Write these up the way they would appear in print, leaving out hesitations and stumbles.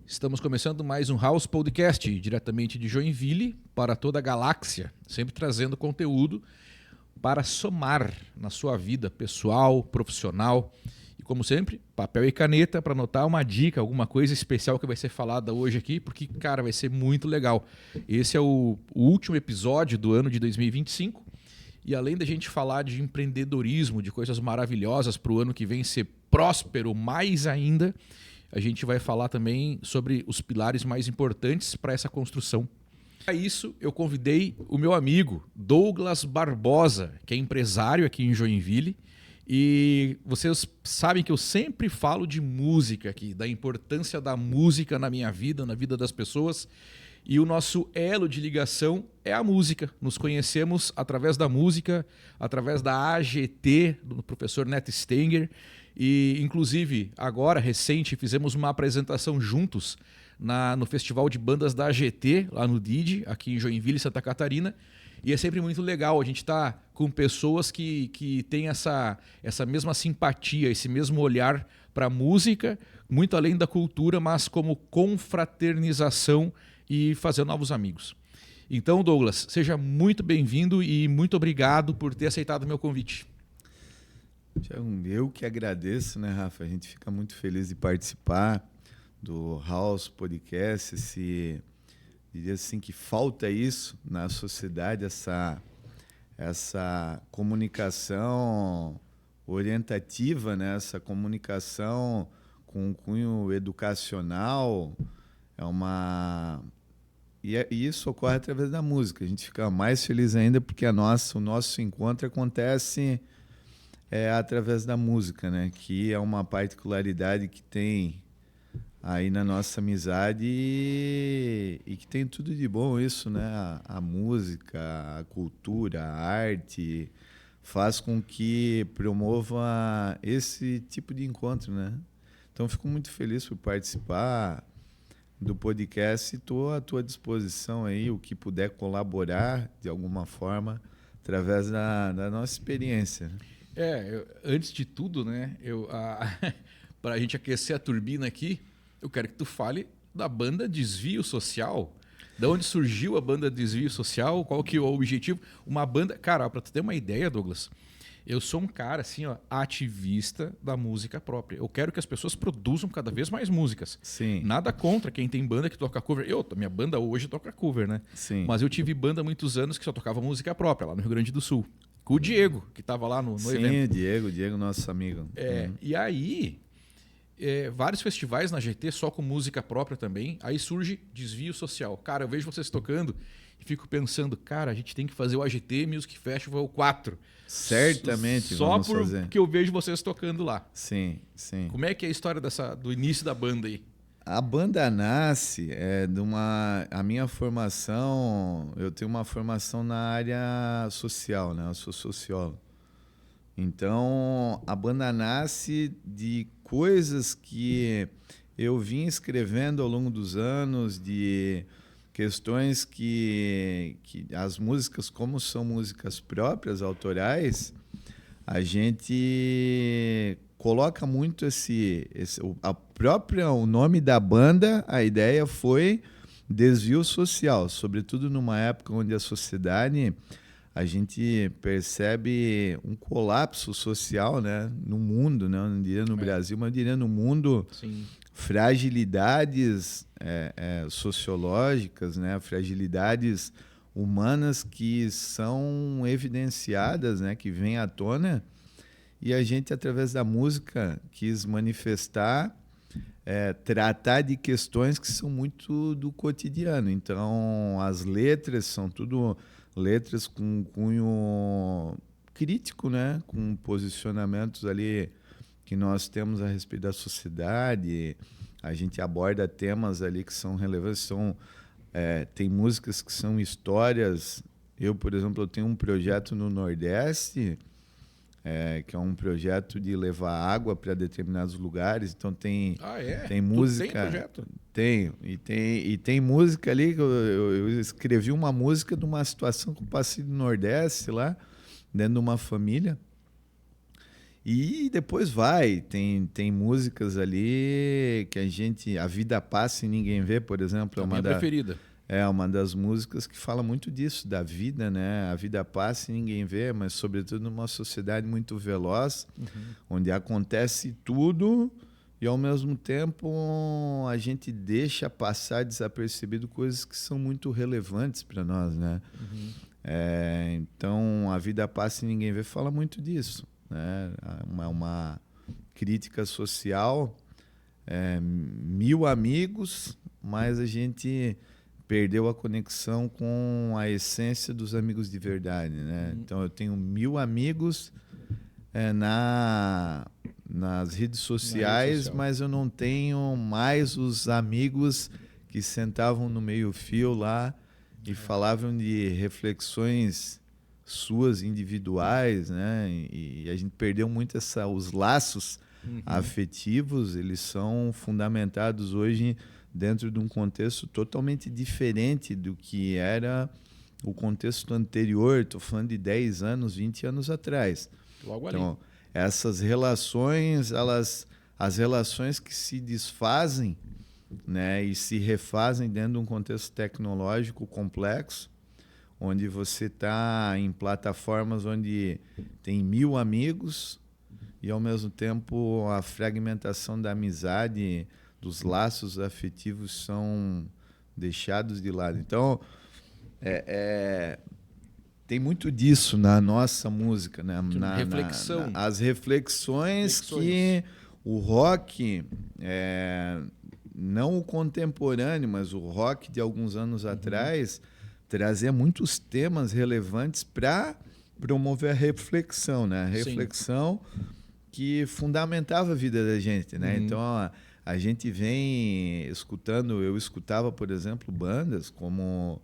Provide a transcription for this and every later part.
Estamos começando mais um House Podcast, diretamente de Joinville para toda a galáxia, sempre trazendo conteúdo para somar na sua vida pessoal, profissional. E como sempre, papel e caneta para anotar uma dica, alguma coisa especial que vai ser falada hoje aqui, porque, cara, vai ser muito legal. Esse é o último episódio do ano de 2025. E além da gente falar de empreendedorismo, de coisas maravilhosas para o ano que vem ser próspero mais ainda, a gente vai falar também sobre os pilares mais importantes para essa construção. Para isso, eu convidei o meu amigo Douglas Barbosa, que é empresário aqui em Joinville. E vocês sabem que eu sempre falo de música aqui, da importância da música na minha vida, na vida das pessoas. E o nosso elo de ligação é a música. Nos conhecemos através da música, através da AGT, do professor Neto Stenger. E, inclusive, agora, recente, fizemos uma apresentação juntos no Festival de Bandas da AGT, lá no DID, aqui em Joinville, Santa Catarina. E é sempre muito legal a gente estar com pessoas que têm essa mesma simpatia, esse mesmo olhar para a música, muito além da cultura, mas como confraternização e fazer novos amigos. Então, Douglas, seja muito bem-vindo e muito obrigado por ter aceitado o meu convite. Eu que agradeço, né, Rafa? A gente fica muito feliz de participar do House Podcast. Diria assim que falta isso na sociedade, essa comunicação orientativa, né? Essa comunicação com cunho educacional. E isso ocorre através da música. A gente fica mais feliz ainda porque o nosso encontro acontece através da música, né? Que é uma particularidade que tem aí na nossa amizade e que tem tudo de bom isso, né? A música, a cultura, a arte faz com que promova esse tipo de encontro, né? Então, fico muito feliz por participar do podcast e estou à tua disposição aí, o que puder colaborar de alguma forma através da nossa experiência. Antes de tudo, né, para a gente aquecer a turbina aqui, eu quero que tu fale da banda Desvio Social. De onde surgiu a banda Desvio Social? Qual que é o objetivo? Uma banda... Cara, para tu ter uma ideia, Douglas, eu sou um cara assim, ativista da música própria. Eu quero que as pessoas produzam cada vez mais músicas. Sim. Nada contra quem tem banda que toca cover. Minha banda hoje toca cover, né? Sim. Mas eu tive banda há muitos anos que só tocava música própria, lá no Rio Grande do Sul. Com o Diego, que estava lá no evento. Sim, Diego, nosso amigo. E aí, vários festivais na GT só com música própria também. Aí surge Desvio Social. Cara, eu vejo vocês tocando e fico pensando, cara, a gente tem que fazer o AGT Music Festival 4. Certamente só vamos fazer. porque eu vejo vocês tocando lá. Sim. Como é que é a história do início da banda aí? A banda nasce a minha formação, eu tenho uma formação na área social, né? Eu sou sociólogo. Então, a banda nasce de coisas que eu vim escrevendo ao longo dos anos, de questões que as músicas, como são músicas próprias, autorais, a gente coloca muito o nome da banda, a ideia foi desvio social, sobretudo numa época onde a sociedade, a gente percebe um colapso social, né, no mundo, né, não diria no Brasil, mas diria no mundo. Sim. Fragilidades sociológicas, né, fragilidades humanas que são evidenciadas, né, que vêm à tona. E a gente, através da música, quis manifestar, tratar de questões que são muito do cotidiano. Então, as letras são tudo letras com cunho crítico, né? Com posicionamentos ali que nós temos a respeito da sociedade. A gente aborda temas ali que são relevantes. Tem músicas que são histórias. Eu, por exemplo, eu tenho um projeto no Nordeste, que é um projeto de levar água para determinados lugares. Então tem música. Tu tem projeto? Tenho. E tem música ali que eu escrevi uma música de uma situação que eu passei no Nordeste lá, dentro de uma família. E depois vai, tem músicas ali que a vida passa e ninguém vê, por exemplo, A minha preferida. É uma das músicas que fala muito disso, da vida, né? A vida passa e ninguém vê, mas sobretudo numa sociedade muito veloz, onde acontece tudo e ao mesmo tempo a gente deixa passar desapercebido coisas que são muito relevantes para nós, né? Então, a vida passa e ninguém vê, fala muito disso, né? Uma crítica social, 1000 amigos, mas a gente perdeu a conexão com a essência dos amigos de verdade, né? Então, eu tenho 1000 amigos nas redes sociais, mas eu não tenho mais os amigos que sentavam no meio-fio lá e falavam de reflexões suas individuais, né? E a gente perdeu muito os laços afetivos, eles são fundamentados hoje dentro de um contexto totalmente diferente do que era o contexto anterior. Estou falando de 10 anos, 20 anos atrás. Logo então, ali. Essas relações, as relações que se desfazem, né, e se refazem dentro de um contexto tecnológico complexo, onde você está em plataformas onde tem 1000 amigos e, ao mesmo tempo, a fragmentação da amizade, dos laços afetivos são deixados de lado. Então, tem muito disso na nossa música, né? Reflexão. As reflexões que o rock, não o contemporâneo, mas o rock de alguns anos atrás, trazia muitos temas relevantes para promover a reflexão, né? A reflexão que fundamentava a vida da gente, né? Então, a gente vem escutando, eu escutava, por exemplo, bandas como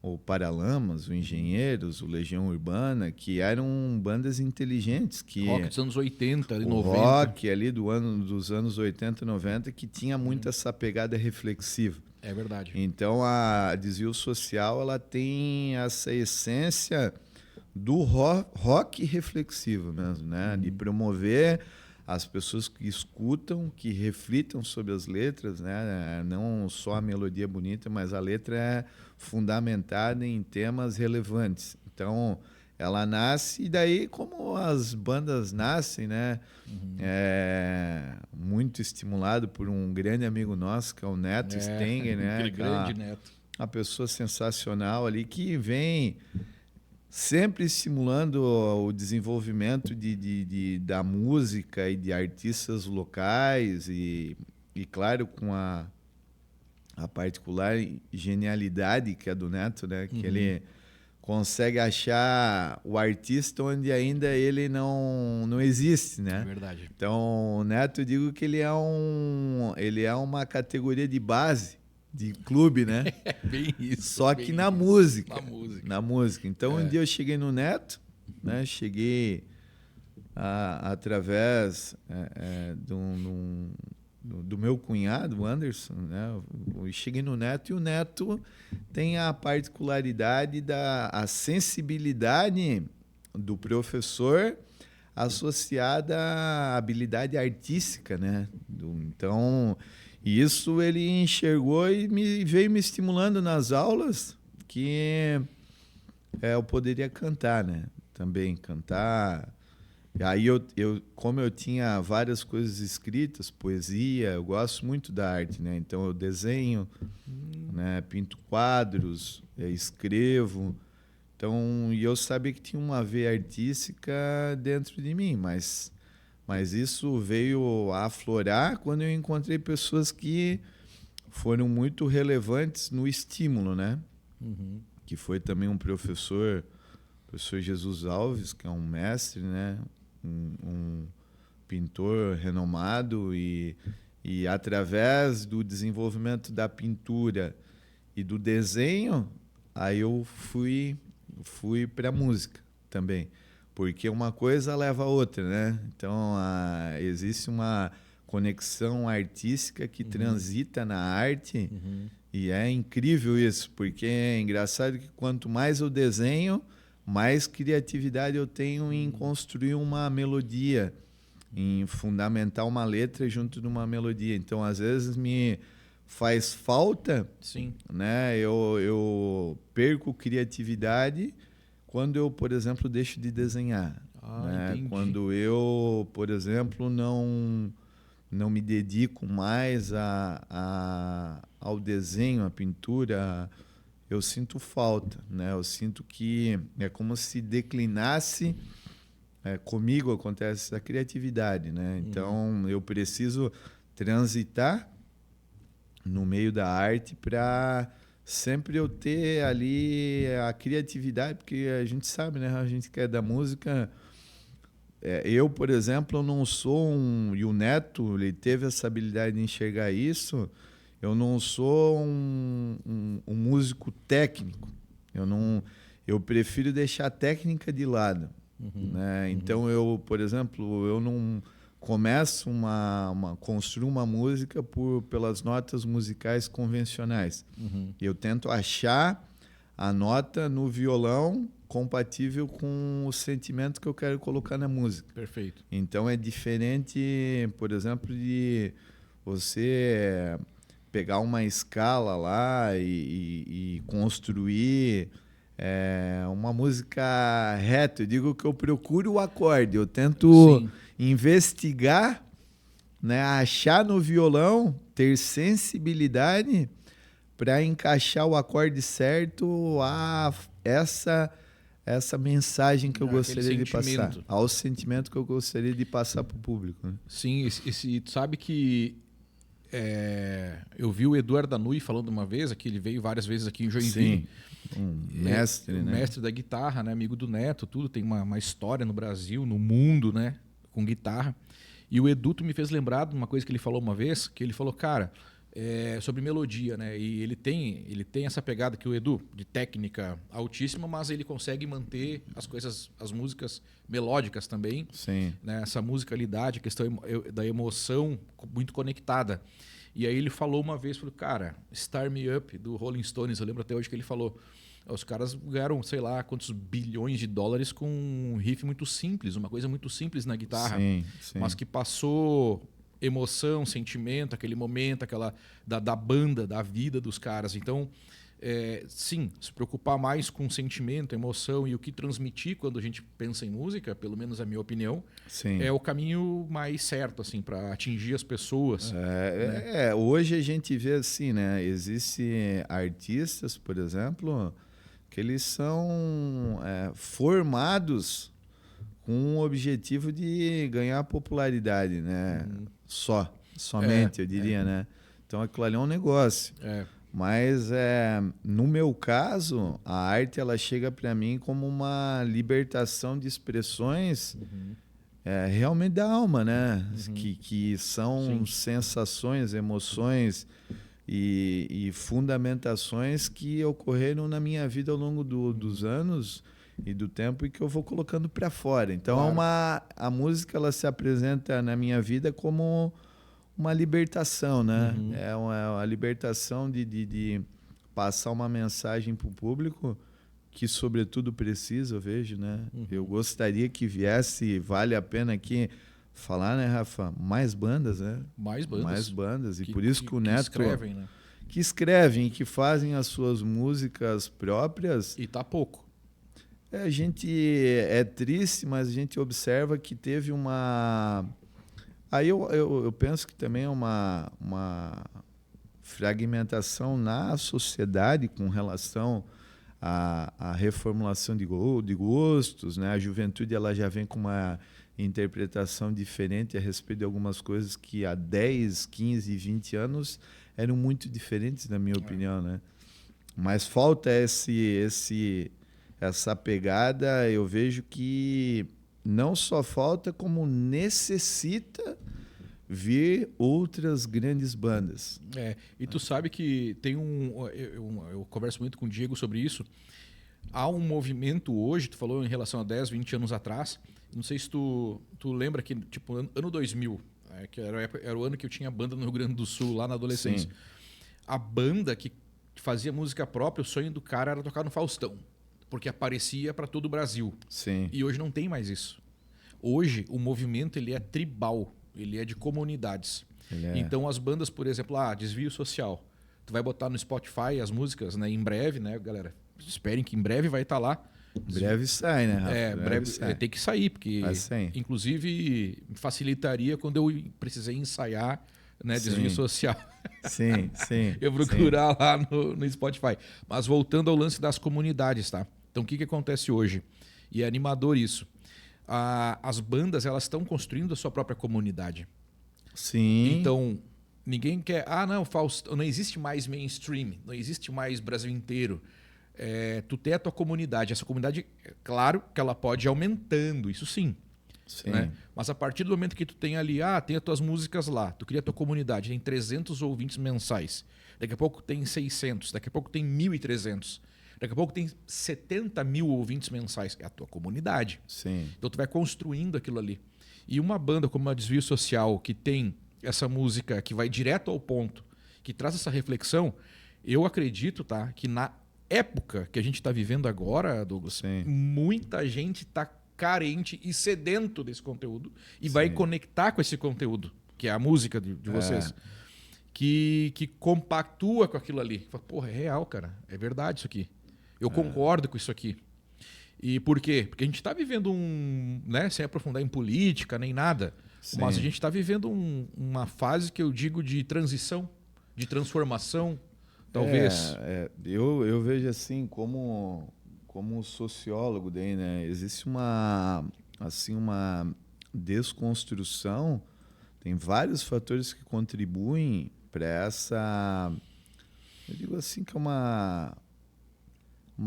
o Paralamas, o Engenheiros, o Legião Urbana, que eram bandas inteligentes. Rock dos anos 80, ali, 90. Rock ali dos anos 80 e 90, que tinha muito essa pegada reflexiva. É verdade. Então, a Desvio Social, ela tem essa essência do rock reflexivo mesmo, né? De promover as pessoas que escutam, que reflitam sobre as letras, né? Não só a melodia bonita, mas a letra é fundamentada em temas relevantes. Então, ela nasce, e daí, como as bandas nascem, né? Muito estimulado por um grande amigo nosso, que é o Neto Stenger, né? Aquele grande Neto. Uma pessoa sensacional ali, que vem sempre estimulando o desenvolvimento da música e de artistas locais e claro, com a particular genialidade que é do Neto, né? Que ele consegue achar o artista onde ainda ele não existe, né? É verdade. Então, o Neto, eu digo que ele é uma categoria de base de clube, né? Bem isso. Só que na música. Na música. Então, um dia eu cheguei no Neto, né? Cheguei através do meu cunhado, o Anderson, né? Eu cheguei no Neto, e o Neto tem a particularidade a sensibilidade do professor associada à habilidade artística, né? Então, isso ele enxergou e veio me estimulando nas aulas que eu poderia cantar, né? Também cantar. E aí como eu tinha várias coisas escritas, poesia, eu gosto muito da arte, né? Então eu desenho, né? Pinto quadros, escrevo. Então, e eu sabia que tinha uma veia artística dentro de mim, mas isso veio a aflorar quando eu encontrei pessoas que foram muito relevantes no estímulo, né? Que foi também um professor Jesus Alves, que é um mestre, né? Um pintor renomado e através do desenvolvimento da pintura e do desenho, aí eu fui para a música também. Porque uma coisa leva a outra, né? Então, existe uma conexão artística que transita na arte e é incrível isso, porque é engraçado que quanto mais eu desenho, mais criatividade eu tenho em construir uma melodia em fundamentar uma letra junto de uma melodia. Então, às vezes, me faz falta, Sim. né? Eu perco criatividade quando eu, por exemplo, deixo de desenhar. Né? Entendi. Quando eu, por exemplo, não me dedico mais ao desenho, à pintura, eu sinto falta, né? Eu sinto que é como se declinasse, comigo acontece a criatividade, né? Então eu preciso transitar no meio da arte para sempre eu ter ali a criatividade, porque a gente sabe, né? A gente que é da música. Eu, por exemplo, eu não sou e o Neto, ele teve essa habilidade de enxergar isso. Eu não sou um músico técnico. Eu prefiro deixar a técnica de lado. Né? Então, por exemplo, eu não começo construo uma música pelas notas musicais convencionais. Eu tento achar a nota no violão compatível com o sentimento que eu quero colocar na música. Perfeito. Então é diferente, por exemplo, de você pegar uma escala lá e construir uma música reta. Eu digo que eu procuro o acorde, eu tento investigar, né, achar no violão, ter sensibilidade para encaixar o acorde certo a essa mensagem que eu gostaria de passar, ao sentimento que eu gostaria de passar para o público. Né? Sim, tu sabe que eu vi o Eduardo Danui falando uma vez, aqui ele veio várias vezes aqui em Joinville. Sim, mestre, né? Mestre da guitarra, né? Amigo do Neto, tudo. Tem uma história no Brasil, no mundo, né? Com guitarra. E o Edu me fez lembrar de uma coisa que ele falou uma vez, que ele falou, cara, sobre melodia, né? E ele tem essa pegada que o Edu, de técnica altíssima, mas ele consegue manter as músicas melódicas também. Sim. Né? Essa musicalidade, a questão da emoção muito conectada. E aí ele falou uma vez, falou, cara, Start Me Up, do Rolling Stones, eu lembro até hoje que ele falou, os caras ganharam, sei lá, quantos bilhões de dólares com um riff muito simples, uma coisa muito simples na guitarra, sim. mas que passou emoção, sentimento, aquele momento, aquela da banda, da vida dos caras. Então, sim, se preocupar mais com sentimento, emoção e o que transmitir quando a gente pensa em música, pelo menos a minha opinião, Sim. é o caminho mais certo assim para atingir as pessoas. Né? Hoje a gente vê assim, né? Existem artistas, por exemplo, que eles são formados com o objetivo de ganhar popularidade, né? Somente, eu diria, né? Então aquilo ali é um negócio. Mas no meu caso, a arte ela chega para mim como uma libertação de expressões realmente da alma, né? Que são sensações, emoções e fundamentações que ocorreram na minha vida ao longo dos anos e do tempo e que eu vou colocando para fora. Então a música ela se apresenta na minha vida como uma libertação, né? É uma libertação de passar uma mensagem para o público que, sobretudo, precisa, eu vejo, né? Eu gostaria que viesse, vale a pena aqui falar, né, Rafa? Mais bandas, né? Mais bandas. Mais bandas. E por isso que o Neto... Que escrevem, né? Que escrevem, que fazem as suas músicas próprias. E tá pouco. A gente é triste, mas a gente observa que teve uma... Aí eu penso que também é uma fragmentação na sociedade com relação à reformulação de gostos, né? A juventude ela já vem com uma interpretação diferente a respeito de algumas coisas que há 10, 15, 20 anos eram muito diferentes, na minha opinião, né? Mas falta essa pegada, eu vejo que não só falta, como necessita vir outras grandes bandas. E tu sabe que tem eu converso muito com o Diego sobre isso. Há um movimento hoje, tu falou em relação a 10, 20 anos atrás, não sei se tu lembra que, tipo, ano 2000, que era o ano que eu tinha banda no Rio Grande do Sul, lá na adolescência. Sim. A banda que fazia música própria, o sonho do cara era tocar no Faustão, porque aparecia para todo o Brasil. Sim. E hoje não tem mais isso. Hoje, o movimento ele é tribal, ele é de comunidades. Então, as bandas, por exemplo, Desvio Social. Tu vai botar no Spotify as músicas, né, em breve, né, galera? Esperem que em breve vai estar lá. Em breve sai, né, Rafa? Breve sai. Tem que sair, porque inclusive facilitaria quando eu precisei ensaiar, né, Desvio Social. Sim. Eu procurar lá no Spotify. Mas voltando ao lance das comunidades, tá? Então, o que acontece hoje? E é animador isso. As bandas, elas estão construindo a sua própria comunidade. Sim. Então, ninguém quer... não, Fausto, não existe mais mainstream, não existe mais Brasil inteiro. Tu tem a tua comunidade. Essa comunidade, é claro que ela pode ir aumentando, isso sim. Né? Mas a partir do momento que tu tem ali, tem as tuas músicas lá, tu cria a tua comunidade, tem 300 ouvintes mensais, daqui a pouco tem 600, daqui a pouco tem 1.300, daqui a pouco tem 70 mil ouvintes mensais, é a tua comunidade. Sim. Então tu vai construindo aquilo ali. E uma banda como a Desvio Social, que tem essa música que vai direto ao ponto, que traz essa reflexão, eu acredito, tá, que na época que a gente está vivendo agora, Douglas, muita gente está carente e sedento desse conteúdo e vai conectar com esse conteúdo, que é a música de vocês, que compactua com aquilo ali. Fala, porra, é real, cara. É verdade isso aqui. Eu concordo com isso aqui. E por quê? Porque a gente está vivendo né, sem aprofundar em política nem nada, mas a gente está vivendo uma fase que eu digo de transição, de transformação, talvez. Eu vejo assim como sociólogo daí, né? Existe uma desconstrução, tem vários fatores que contribuem para essa, eu digo assim, que é uma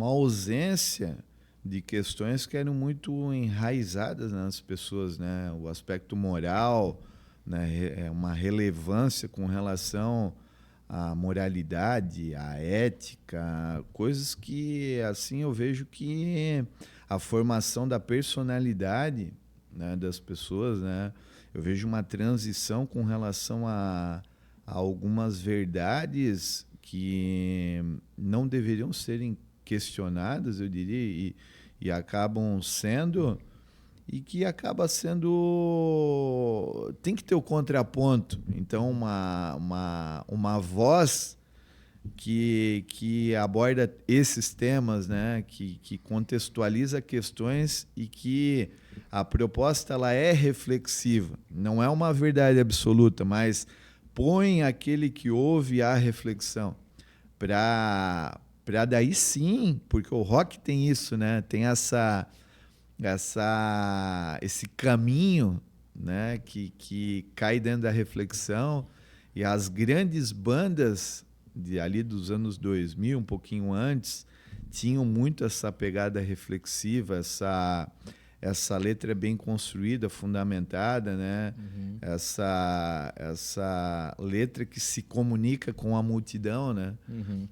ausência de questões que eram muito enraizadas nas pessoas, né? O aspecto moral, né? Uma relevância com relação a moralidade, a ética, coisas que, assim, eu vejo que a formação da personalidade, né, das pessoas, né, eu vejo uma transição com relação a algumas verdades que não deveriam serem questionadas, eu diria, e acabam sendo... E que acaba sendo... Tem que ter o contraponto. Então, uma voz que aborda esses temas, né? Que contextualiza questões e que a proposta ela é reflexiva. Não é uma verdade absoluta, mas põe aquele que ouve à reflexão. Para daí sim, porque o rock tem isso, né? Tem esse caminho, né, que cai dentro da reflexão, e as grandes bandas ali dos anos 2000, um pouquinho antes, tinham muito essa pegada reflexiva, essa letra bem construída, fundamentada, né? Essa letra que se comunica com a multidão, né?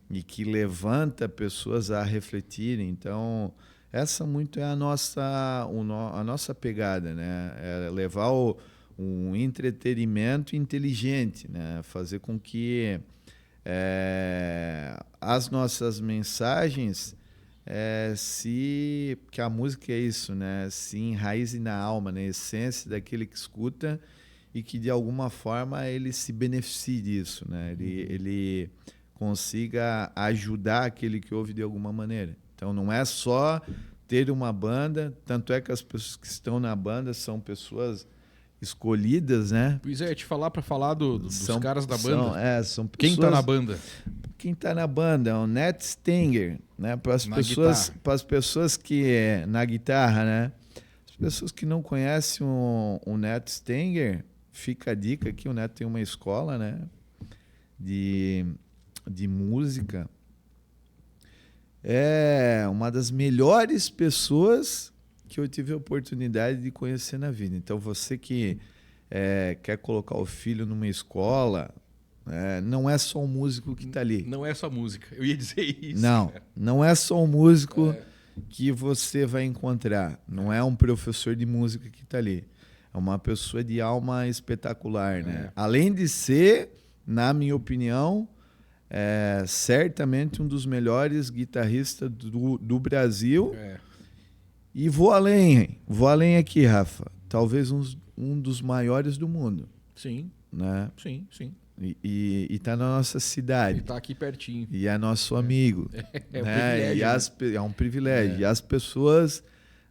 E que levanta pessoas a refletirem. Então, essa muito é a nossa pegada, né? É levar um entretenimento inteligente, né? Fazer com que as nossas mensagens que a música é isso, né? Se enraize na alma, na essência daquele que escuta e que de alguma forma ele se beneficie disso, né? Ele consiga ajudar aquele que ouve de alguma maneira. Então, não é só ter uma banda, tanto é que as pessoas que estão na banda são pessoas escolhidas, né? Pois é, te falar para falar dos caras da banda. São pessoas, quem está na banda? Quem está na banda é o Nat Stenger, né? Para as pessoas que na guitarra, né? As pessoas que não conhecem o Nat Stenger, fica a dica aqui, o Neto tem uma escola, né? De música. É uma das melhores pessoas que eu tive a oportunidade de conhecer na vida. Então, você que quer colocar o filho numa escola, não é só um músico que está ali. Não é só música, eu ia dizer isso. Não é só um músico que você vai encontrar. Não é um professor de música que está ali. É uma pessoa de alma espetacular, né? Além de ser, na minha opinião, certamente um dos melhores guitarristas do Brasil. E vou além aqui, Rafa. talvez um dos maiores do mundo. Sim, Né? sim, sim. E está na nossa cidade. E está aqui pertinho. E é nosso amigo. É um né? privilégio. É um privilégio. E as pessoas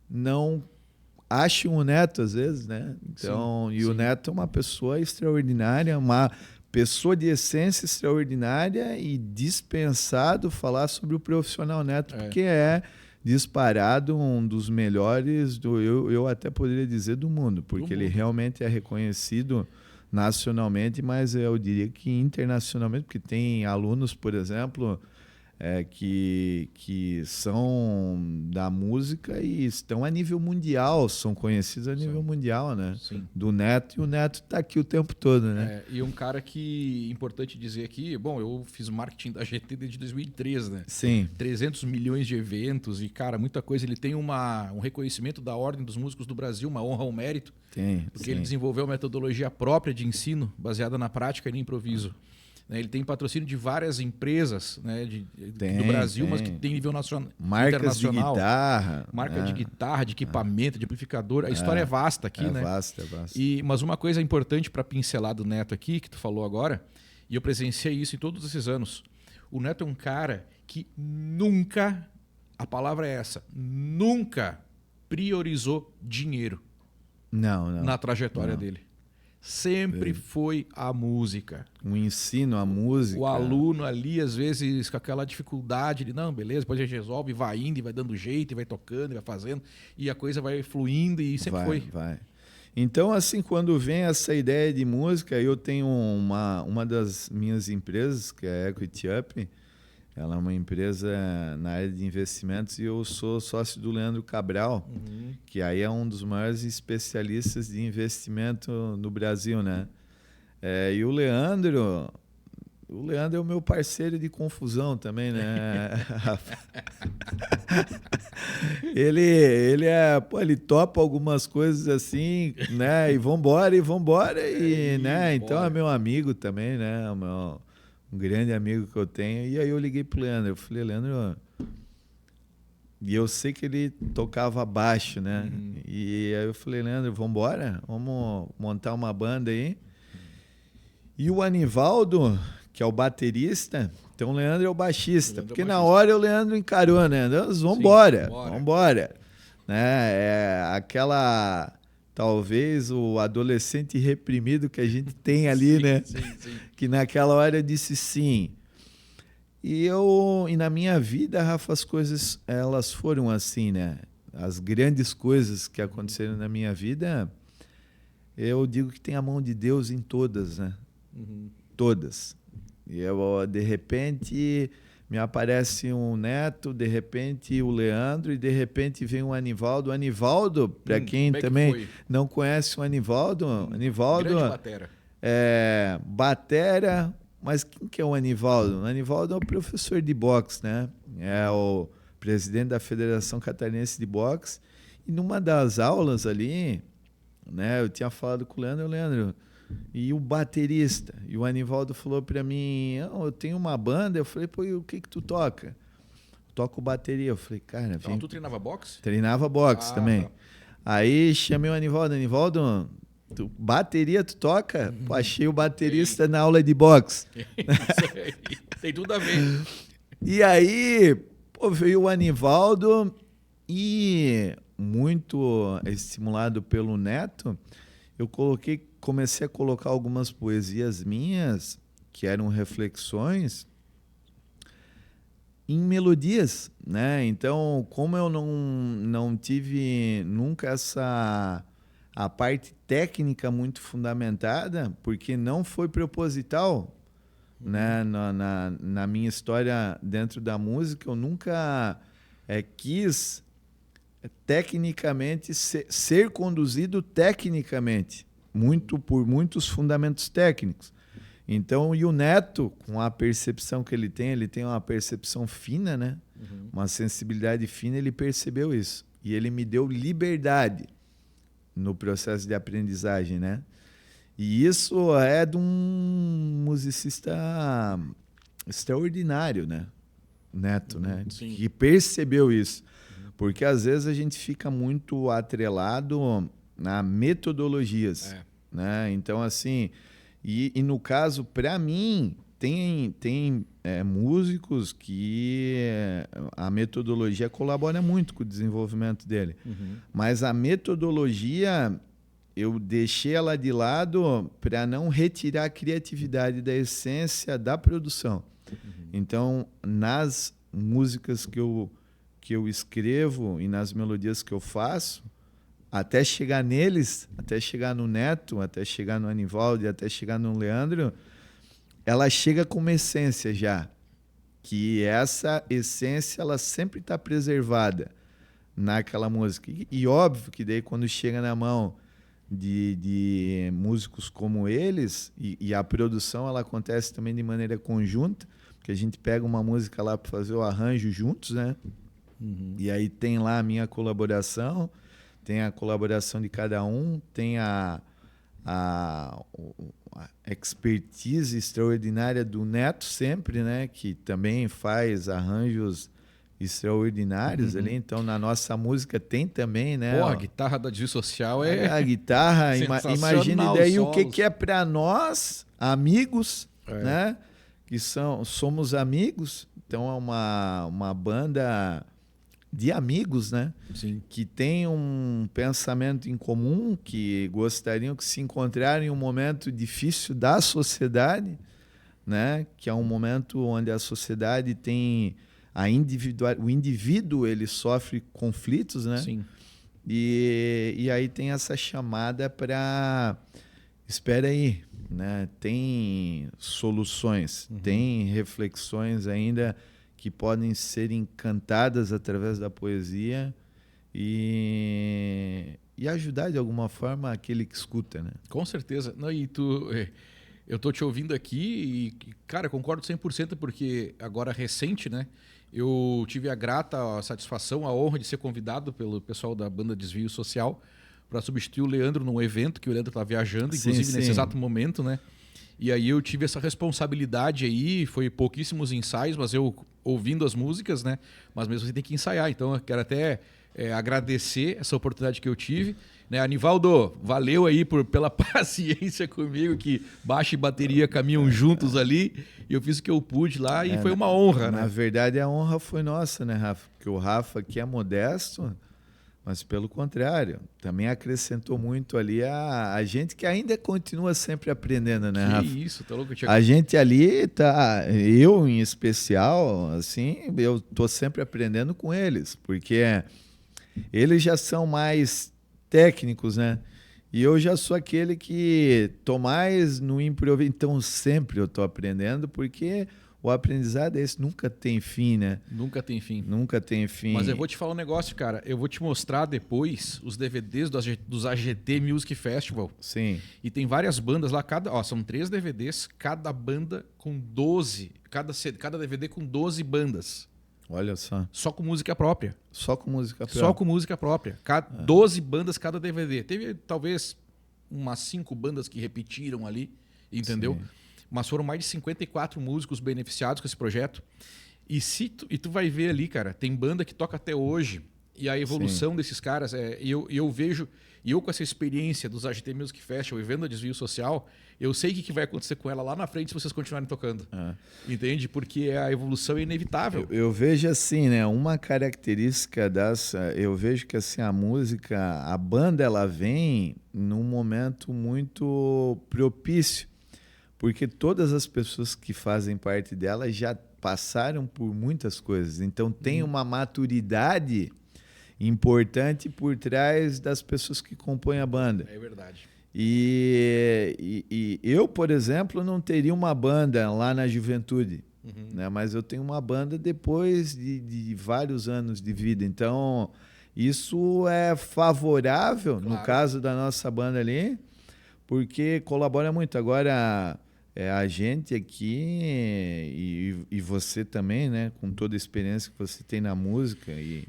não acham o Neto, às vezes, né? Então, Sim, e o Neto é uma pessoa extraordinária, uma pessoa de essência extraordinária e dispensado falar sobre o profissional Neto, porque é disparado um dos melhores, eu até poderia dizer, do mundo, porque ele realmente é reconhecido nacionalmente, mas eu diria que internacionalmente, porque tem alunos, por exemplo, que são da música e estão a nível mundial, são conhecidos a nível mundial, né? Sim. Do Neto, e o Neto está aqui o tempo todo, né? E um cara que, importante dizer aqui, bom, eu fiz marketing da GT desde 2013, né? Sim. 300 milhões de eventos e, cara, muita coisa. Ele tem um reconhecimento da Ordem dos Músicos do Brasil, uma honra, um mérito. Tem, porque ele desenvolveu uma metodologia própria de ensino, baseada na prática e no improviso. Ele tem patrocínio de várias empresas, né, do Brasil, mas que tem nível nacional, internacional. De guitarra. Marca de guitarra, de equipamento, de amplificador. A história é vasta aqui, né? É vasta. Mas uma coisa importante para pincelar do Neto aqui, que tu falou agora, e eu presenciei isso em todos esses anos. O Neto é um cara que nunca, a palavra é essa, nunca priorizou dinheiro na trajetória dele. Sempre foi a música. O ensino, a música. O aluno ali, às vezes, com aquela dificuldade de, não, beleza, depois a gente resolve, vai indo, e vai dando jeito, e vai tocando, e vai fazendo, e a coisa vai fluindo, e sempre foi. Vai. Então, assim, quando vem essa ideia de música, eu tenho uma das minhas empresas, que é a Equity Up. Ela é uma empresa na área de investimentos e eu sou sócio do Leandro Cabral, que aí é um dos maiores especialistas de investimento no Brasil, né? E o Leandro é o meu parceiro de confusão também, né? ele topa algumas coisas assim, né? E vambora, né? Então é meu amigo também, né? Um grande amigo que eu tenho. E aí eu liguei pro Leandro. Eu falei, Leandro... E eu sei que ele tocava baixo, né? E aí eu falei, Leandro, vambora? Vamos montar uma banda aí. E o Anivaldo, que é o baterista... Então o Leandro é o baixista. Porque na hora o Leandro encarou, né? Nós vambora. Né? É aquela... Talvez o adolescente reprimido que a gente tem ali, né? Sim. Que naquela hora eu disse sim. E na minha vida, Rafa, as coisas elas foram assim, né? As grandes coisas que aconteceram na minha vida, eu digo que tem a mão de Deus em todas, né? Todas. E de repente me aparece um Neto, de repente o Leandro, e de repente vem o Anivaldo. O Anivaldo, para quem também não conhece o Anivaldo, grande batera. Batera, mas quem que é o Anivaldo? O Anivaldo é o professor de boxe, né? É o presidente da Federação Catarinense de Boxe. E numa das aulas ali, né, eu tinha falado com o Leandro, e o baterista. E o Anivaldo falou para mim, eu tenho uma banda. Eu falei, pô, e o que tu toca? Eu toco bateria. Eu falei, cara... Então, tu treinava boxe? Treinava boxe também. Tá. Aí chamei o Anivaldo, bateria tu toca? Pô, achei o baterista na aula de boxe. Isso aí. Tem tudo a ver. E aí, veio o Anivaldo e, muito estimulado pelo Neto, eu comecei a colocar algumas poesias minhas, que eram reflexões, em melodias, né? Então, como eu não tive nunca a parte técnica muito fundamentada, porque não foi proposital, né? Na minha história dentro da música, eu nunca quis tecnicamente ser conduzido tecnicamente, por muitos fundamentos técnicos. Então, e o Neto, com a percepção que ele tem uma percepção fina, né? Uma sensibilidade fina, ele percebeu isso. E ele me deu liberdade no processo de aprendizagem, né? E isso é de um musicista extraordinário, né? Neto, né? Que percebeu isso. Porque às vezes a gente fica muito atrelado na metodologias. Né? Então, assim, e no caso, para mim, tem músicos que a metodologia colabora muito com o desenvolvimento dele. Mas a metodologia, eu deixei ela de lado para não retirar a criatividade da essência da produção. Então, nas músicas que eu escrevo e nas melodias que eu faço, até chegar neles, até chegar no Neto, até chegar no Anivaldo, até chegar no Leandro, ela chega com uma essência já. Que essa essência ela sempre está preservada naquela música. E óbvio que daí quando chega na mão de músicos como eles, e a produção ela acontece também de maneira conjunta, porque a gente pega uma música lá para fazer o arranjo juntos, né? E aí tem lá a minha colaboração, tem a colaboração de cada um, tem a expertise extraordinária do Neto sempre, né? Que também faz arranjos extraordinários ali. Então, na nossa música tem também, né? Pô, a guitarra da Desvio Social a guitarra, imagine daí o que é para nós, amigos, né? Que somos amigos. Então, é uma banda de amigos, né? Sim. Que tem um pensamento em comum, que gostariam que se encontrarem em um momento difícil da sociedade, né? Que é um momento onde a sociedade tem o indivíduo ele sofre conflitos, né? Sim. E aí tem essa chamada para espera aí, né? Tem soluções, tem reflexões ainda que podem ser encantadas através da poesia e ajudar de alguma forma aquele que escuta, né? Com certeza. Não, eu tô te ouvindo aqui e, cara, concordo 100% porque agora recente, né? Eu tive a grata satisfação, a honra de ser convidado pelo pessoal da banda Desvio Social para substituir o Leandro num evento que o Leandro tá viajando, inclusive nesse exato momento, né? E aí eu tive essa responsabilidade aí, foi pouquíssimos ensaios, mas eu ouvindo as músicas, né? Mas mesmo assim tem que ensaiar, então eu quero até agradecer essa oportunidade que eu tive. Né? Anivaldo, valeu aí pela paciência comigo, que baixo e bateria caminham juntos ali, e eu fiz o que eu pude lá e foi uma honra, né? Na verdade, a honra foi nossa, né, Rafa? Porque o Rafa aqui é modesto, mas pelo contrário, também acrescentou muito ali a gente que ainda continua sempre aprendendo, né, Rafa? Que isso, tá louco? A gente ali tá, eu em especial, assim, eu tô sempre aprendendo com eles, porque eles já são mais técnicos, né? E eu já sou aquele que tô mais no improviso, então sempre eu tô aprendendo, porque o aprendizado esse nunca tem fim, né? Nunca tem fim. Nunca tem fim. Mas eu vou te falar um negócio, cara. Eu vou te mostrar depois os DVDs dos AGT Music Festival. Sim. E tem várias bandas lá. São 3 DVDs, cada banda com 12. Cada DVD com 12 bandas. Olha só. Só com música própria. Só com música própria. Só com música própria. 12 bandas cada DVD. Teve talvez umas 5 bandas que repetiram ali, entendeu? Sim. Mas foram mais de 54 músicos beneficiados com esse projeto. E tu vai ver ali, cara, tem banda que toca até hoje. E a evolução desses caras, eu vejo, e eu com essa experiência dos AGT Music Festival e vendo a Desvio Social, eu sei o que vai acontecer com ela lá na frente se vocês continuarem tocando. Entende? Porque a evolução é inevitável. Eu vejo assim, né? Uma característica eu vejo que assim, a música, a banda, ela vem num momento muito propício. Porque todas as pessoas que fazem parte dela já passaram por muitas coisas. Então tem uma maturidade importante por trás das pessoas que compõem a banda. É verdade. E eu, por exemplo, não teria uma banda lá na juventude, né? Mas eu tenho uma banda depois de vários anos de vida. Então, isso é favorável, claro, no caso da nossa banda ali, porque colabora muito. Agora, a gente aqui e você também, né? Com toda a experiência que você tem na música e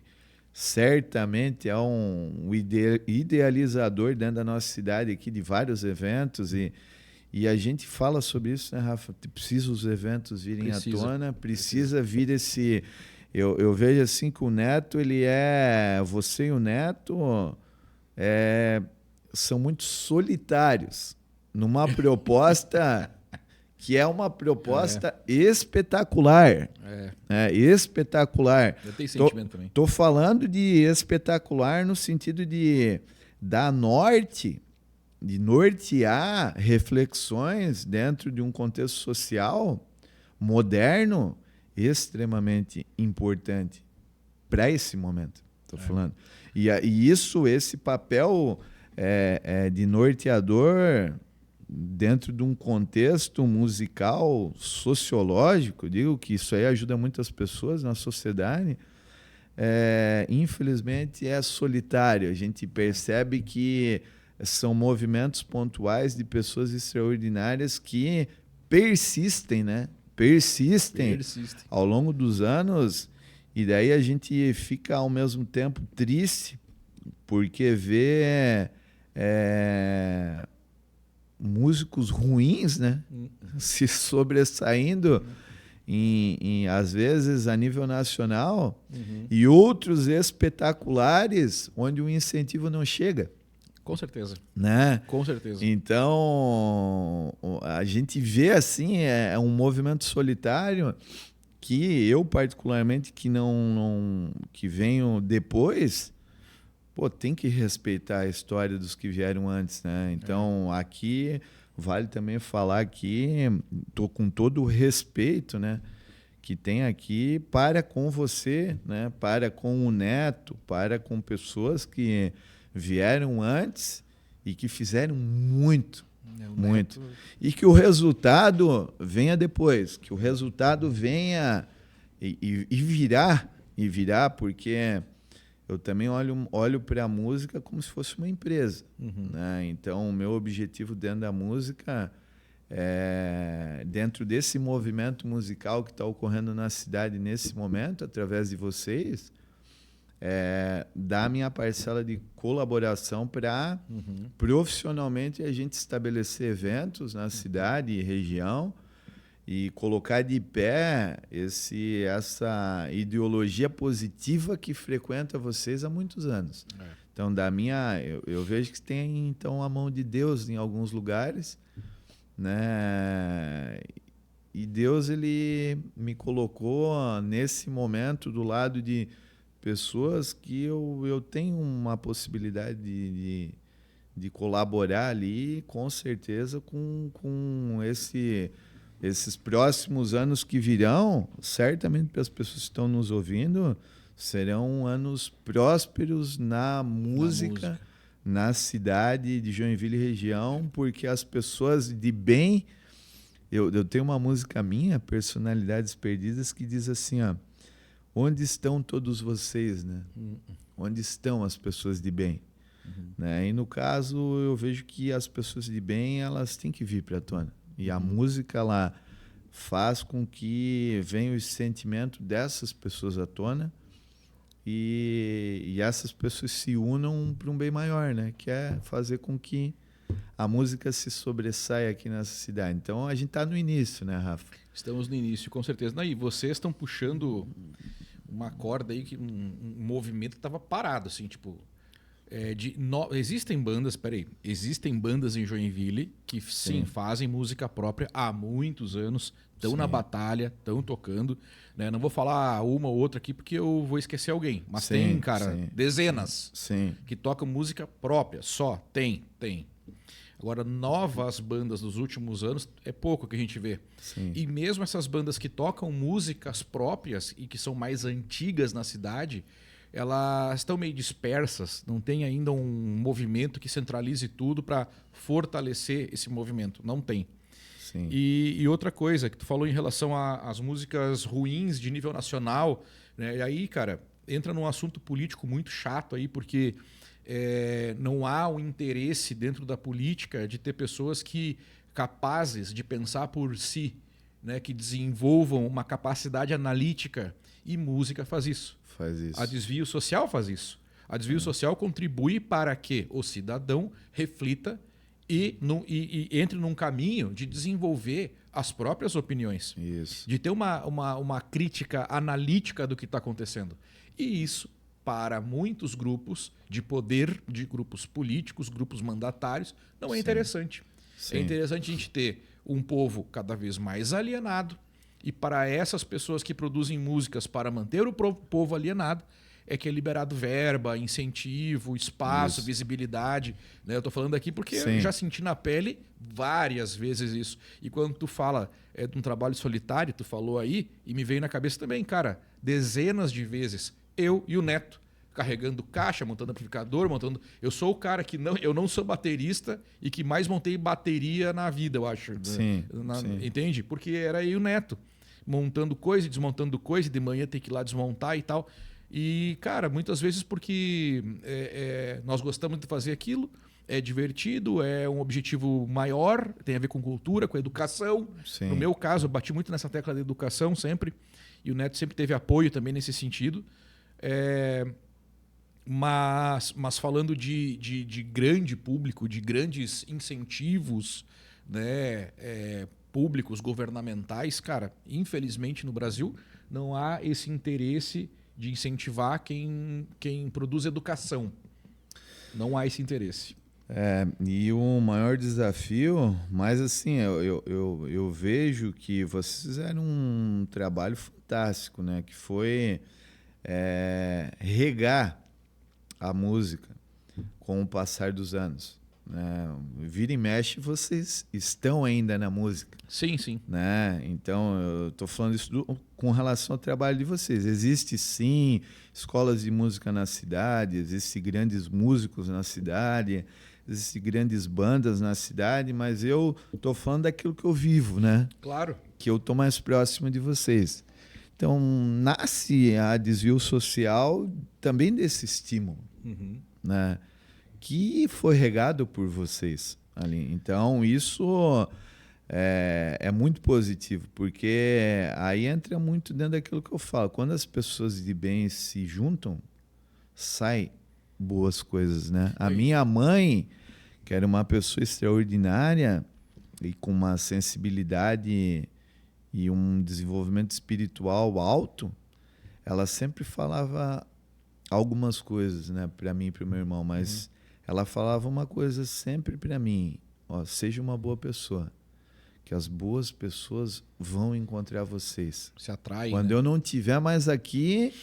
certamente é um idealizador dentro da nossa cidade aqui de vários eventos e a gente fala sobre isso, né, Rafa? Precisa os eventos virem à tona, precisa vir esse... Eu vejo assim que o Neto, você e o Neto são muito solitários numa proposta que é uma proposta espetacular. Espetacular. Eu tenho sentimento também. Tô falando de espetacular no sentido de dar norte, de nortear reflexões dentro de um contexto social moderno extremamente importante para esse momento. Estou falando. E esse papel de norteador dentro de um contexto musical, sociológico, digo que isso aí ajuda muitas pessoas na sociedade, infelizmente é solitário. A gente percebe que são movimentos pontuais de pessoas extraordinárias que persistem, né? Persistem ao longo dos anos, e daí a gente fica ao mesmo tempo triste porque vê músicos ruins, né? Se sobressaindo às vezes a nível nacional, e outros espetaculares onde o incentivo não chega. Com certeza. Né? Com certeza. Então, a gente vê assim, é um movimento solitário que eu particularmente que venho depois, tem que respeitar a história dos que vieram antes, né? Então, aqui vale também falar que tô com todo o respeito, né, que tem aqui para com você, né, para com o Neto, para com pessoas que vieram antes e que fizeram muito. E que o resultado venha depois, que o resultado venha e virá, porque eu também olho para a música como se fosse uma empresa. Né? Então, o meu objetivo dentro da música dentro desse movimento musical que está ocorrendo na cidade nesse momento, através de vocês, dar minha parcela de colaboração para profissionalmente a gente estabelecer eventos na cidade e região e colocar de pé essa ideologia positiva que frequenta vocês há muitos anos. Então, eu vejo que tem então a mão de Deus em alguns lugares, né? E Deus ele me colocou nesse momento do lado de pessoas que eu tenho uma possibilidade de colaborar ali, com certeza, com esses próximos anos que virão. Certamente para as pessoas que estão nos ouvindo, serão anos prósperos na música, na cidade de Joinville e região, porque as pessoas de bem... Eu tenho uma música minha, Personalidades Perdidas, que diz assim, ó: onde estão todos vocês, né? Onde estão as pessoas de bem? Né? E no caso, eu vejo que as pessoas de bem, elas têm que vir para a tona. E a música, ela faz com que venha o sentimento dessas pessoas à tona e essas pessoas se unam para um bem maior, né? Que é fazer com que a música se sobressaia aqui nessa cidade. Então, a gente está no início, né, Rafa? Estamos no início, com certeza. E vocês estão puxando uma corda aí, um movimento que estava parado, assim, tipo... existem bandas em Joinville que sim, fazem música própria há muitos anos, estão na batalha, estão tocando, né? Não vou falar uma ou outra aqui porque eu vou esquecer alguém, mas tem, cara, dezenas que tocam música própria, tem. Agora, novas bandas dos últimos anos é pouco que a gente vê. E mesmo essas bandas que tocam músicas próprias e que são mais antigas na cidade, elas estão meio dispersas, não tem ainda um movimento que centralize tudo para fortalecer esse movimento. Não tem. E outra coisa que tu falou em relação às músicas ruins de nível nacional, né? E aí, cara, entra num assunto político muito chato aí, porque não há um interesse dentro da política de ter pessoas capazes de pensar por si, né? Que desenvolvam uma capacidade analítica, e música faz isso. A Desvio Social faz isso. A Desvio Social contribui para que o cidadão reflita e entre num caminho de desenvolver as próprias opiniões. De ter uma crítica analítica do que está acontecendo. E isso para muitos grupos de poder, de grupos políticos, grupos mandatários, não é interessante. Sim. É interessante a gente ter um povo cada vez mais alienado, e para essas pessoas que produzem músicas para manter o povo alienado, é que é liberado verba, incentivo, espaço, visibilidade. Né? Eu estou falando aqui porque eu já senti na pele várias vezes isso. E quando tu fala de um trabalho solitário, tu falou aí, e me veio na cabeça também, cara, dezenas de vezes, eu e o Neto, carregando caixa, montando amplificador, montando... Eu sou o cara que eu não sou baterista e que mais montei bateria na vida, eu acho. Sim, Entende? Porque era eu e o Neto, montando coisa, desmontando coisa, de manhã tem que ir lá desmontar e tal. E, cara, muitas vezes porque nós gostamos de fazer aquilo, é divertido, é um objetivo maior, tem a ver com cultura, com educação. Sim. No meu caso, eu bati muito nessa tecla da educação sempre, e o Neto sempre teve apoio também nesse sentido. Mas falando de grande público, de grandes incentivos, né, públicos, governamentais, cara, infelizmente no Brasil não há esse interesse de incentivar quem produz educação. Não há esse interesse. E o maior desafio, mas assim, eu vejo que vocês fizeram um trabalho fantástico, né? Que foi regar a música com o passar dos anos. Né? Vira e mexe, vocês estão ainda na música. Sim, sim. Né? Então, eu estou falando isso com relação ao trabalho de vocês. Existe, sim, escolas de música na cidade, existem grandes músicos na cidade, existem grandes bandas na cidade, mas eu estou falando daquilo que eu vivo, né? Claro. Que eu estou mais próximo de vocês. Então, nasce a Desvio Social também desse estímulo, né? Que foi regado por vocês ali. Então, isso é muito positivo, porque aí entra muito dentro daquilo que eu falo. Quando as pessoas de bem se juntam, saem boas coisas, né? A minha mãe, que era uma pessoa extraordinária e com uma sensibilidade e um desenvolvimento espiritual alto, ela sempre falava algumas coisas, né, para mim e para o meu irmão, mas ela falava uma coisa sempre para mim: ó, seja uma boa pessoa, que as boas pessoas vão encontrar vocês. Se atraem. Quando né? eu não estiver mais aqui,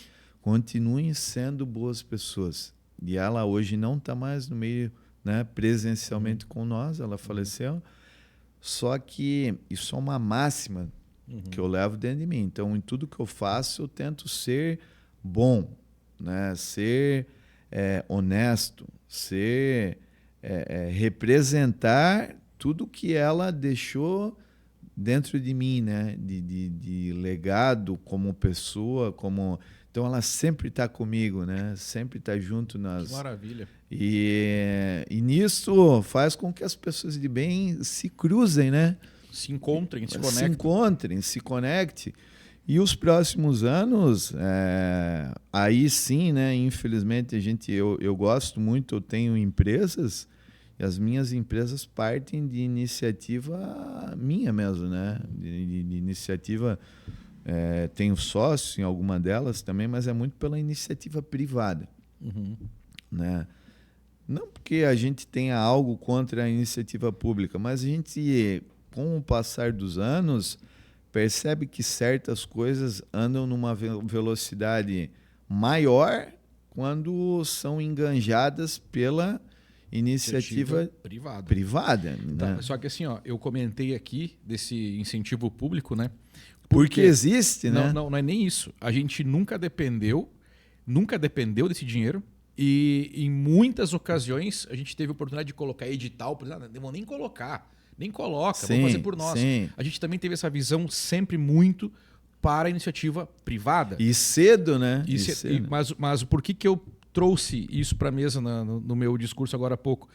continuem sendo boas pessoas. E ela hoje não está mais no meio, né, presencialmente com nós, ela faleceu. Só que isso é uma máxima que eu levo dentro de mim. Então, em tudo que eu faço, eu tento ser bom, né? Ser honesto, ser representar tudo que ela deixou dentro de mim, né? De legado como pessoa, como... Então, ela sempre está comigo, né? Sempre está junto nas... Que maravilha. E nisso faz com que as pessoas de bem se cruzem, né? Se encontrem, se conectem. Se encontrem, se conectem. E os próximos anos, aí sim, né? Infelizmente, eu gosto muito, eu tenho empresas, e as minhas empresas partem de iniciativa minha mesmo, né? De iniciativa, tenho sócio em alguma delas também, mas é muito pela iniciativa privada. Né? Não porque a gente tenha algo contra a iniciativa pública, mas a gente, com o passar dos anos, percebe que certas coisas andam numa velocidade maior quando são enganjadas pela iniciativa privada. Tá, né? Só que assim, ó, eu comentei aqui desse incentivo público, né? Porque existe, né? Não é nem isso. A gente nunca dependeu desse dinheiro. E em muitas ocasiões a gente teve a oportunidade de colocar edital, por exemplo, não vou nem colocar, nem coloca, vamos fazer por nós. Sim. A gente também teve essa visão sempre muito para a iniciativa privada. E cedo, né? Mas por que eu trouxe isso para a mesa no meu discurso agora há pouco?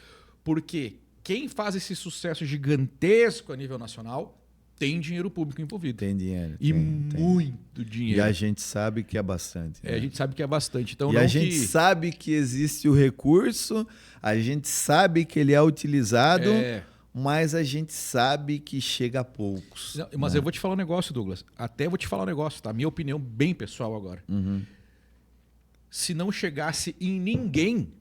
Porque quem faz esse sucesso gigantesco a nível nacional tem dinheiro público envolvido. Tem dinheiro. E muito dinheiro. E a gente sabe que é bastante. Né? A gente sabe que é bastante. Então, e a gente sabe que existe o recurso, a gente sabe que ele é utilizado, mas a gente sabe que chega a poucos. Não, mas eu vou te falar um negócio, Douglas. Até vou te falar um negócio, tá? Minha opinião bem pessoal agora. se não chegasse em ninguém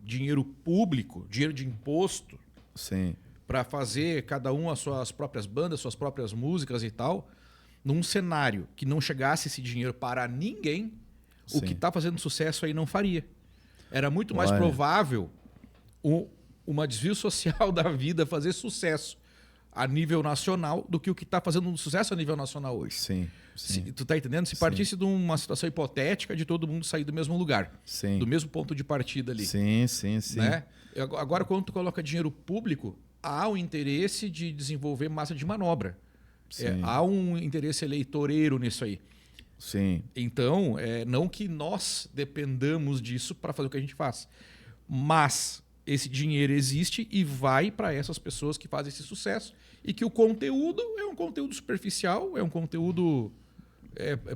dinheiro público, dinheiro de imposto, Sim. para fazer cada um as suas próprias bandas, suas próprias músicas e tal, num cenário que não chegasse esse dinheiro para ninguém, o Sim. que está fazendo sucesso aí não faria. Era muito mais Olha. provável uma desvio social da vida fazer sucesso a nível nacional do que o que está fazendo um sucesso a nível nacional hoje. Sim. Sim. Tu tá entendendo? Se partisse de uma situação hipotética de todo mundo sair do mesmo lugar, Sim. do mesmo ponto de partida ali. Sim, sim, sim. Né? Agora, quando tu coloca dinheiro público, há o interesse de desenvolver massa de manobra. Há um interesse eleitoreiro nisso aí. Sim. Então, não que nós dependamos disso para fazer o que a gente faz, mas esse dinheiro existe e vai para essas pessoas que fazem esse sucesso e que o conteúdo é um conteúdo superficial, é um conteúdo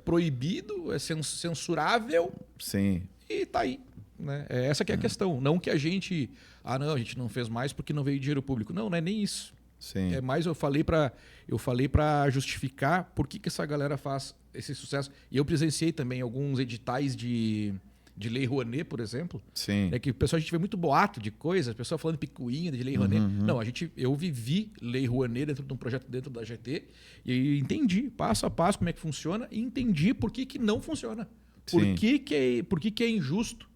proibido, é censurável. Sim. E tá aí. Né? Essa que é a questão. Não que a gente... não, a gente não fez mais porque não veio dinheiro público. Não é nem isso. Sim. É mais eu falei para justificar por que essa galera faz esse sucesso. E eu presenciei também alguns editais de Lei Rouanet, por exemplo. Sim. É que o pessoal, a gente vê muito boato de coisas, a pessoa falando picuinha de Lei Rouanet. Não, eu vivi Lei Rouanet dentro de um projeto dentro da GT e entendi passo a passo como é que funciona e entendi por que não funciona. Por que é injusto.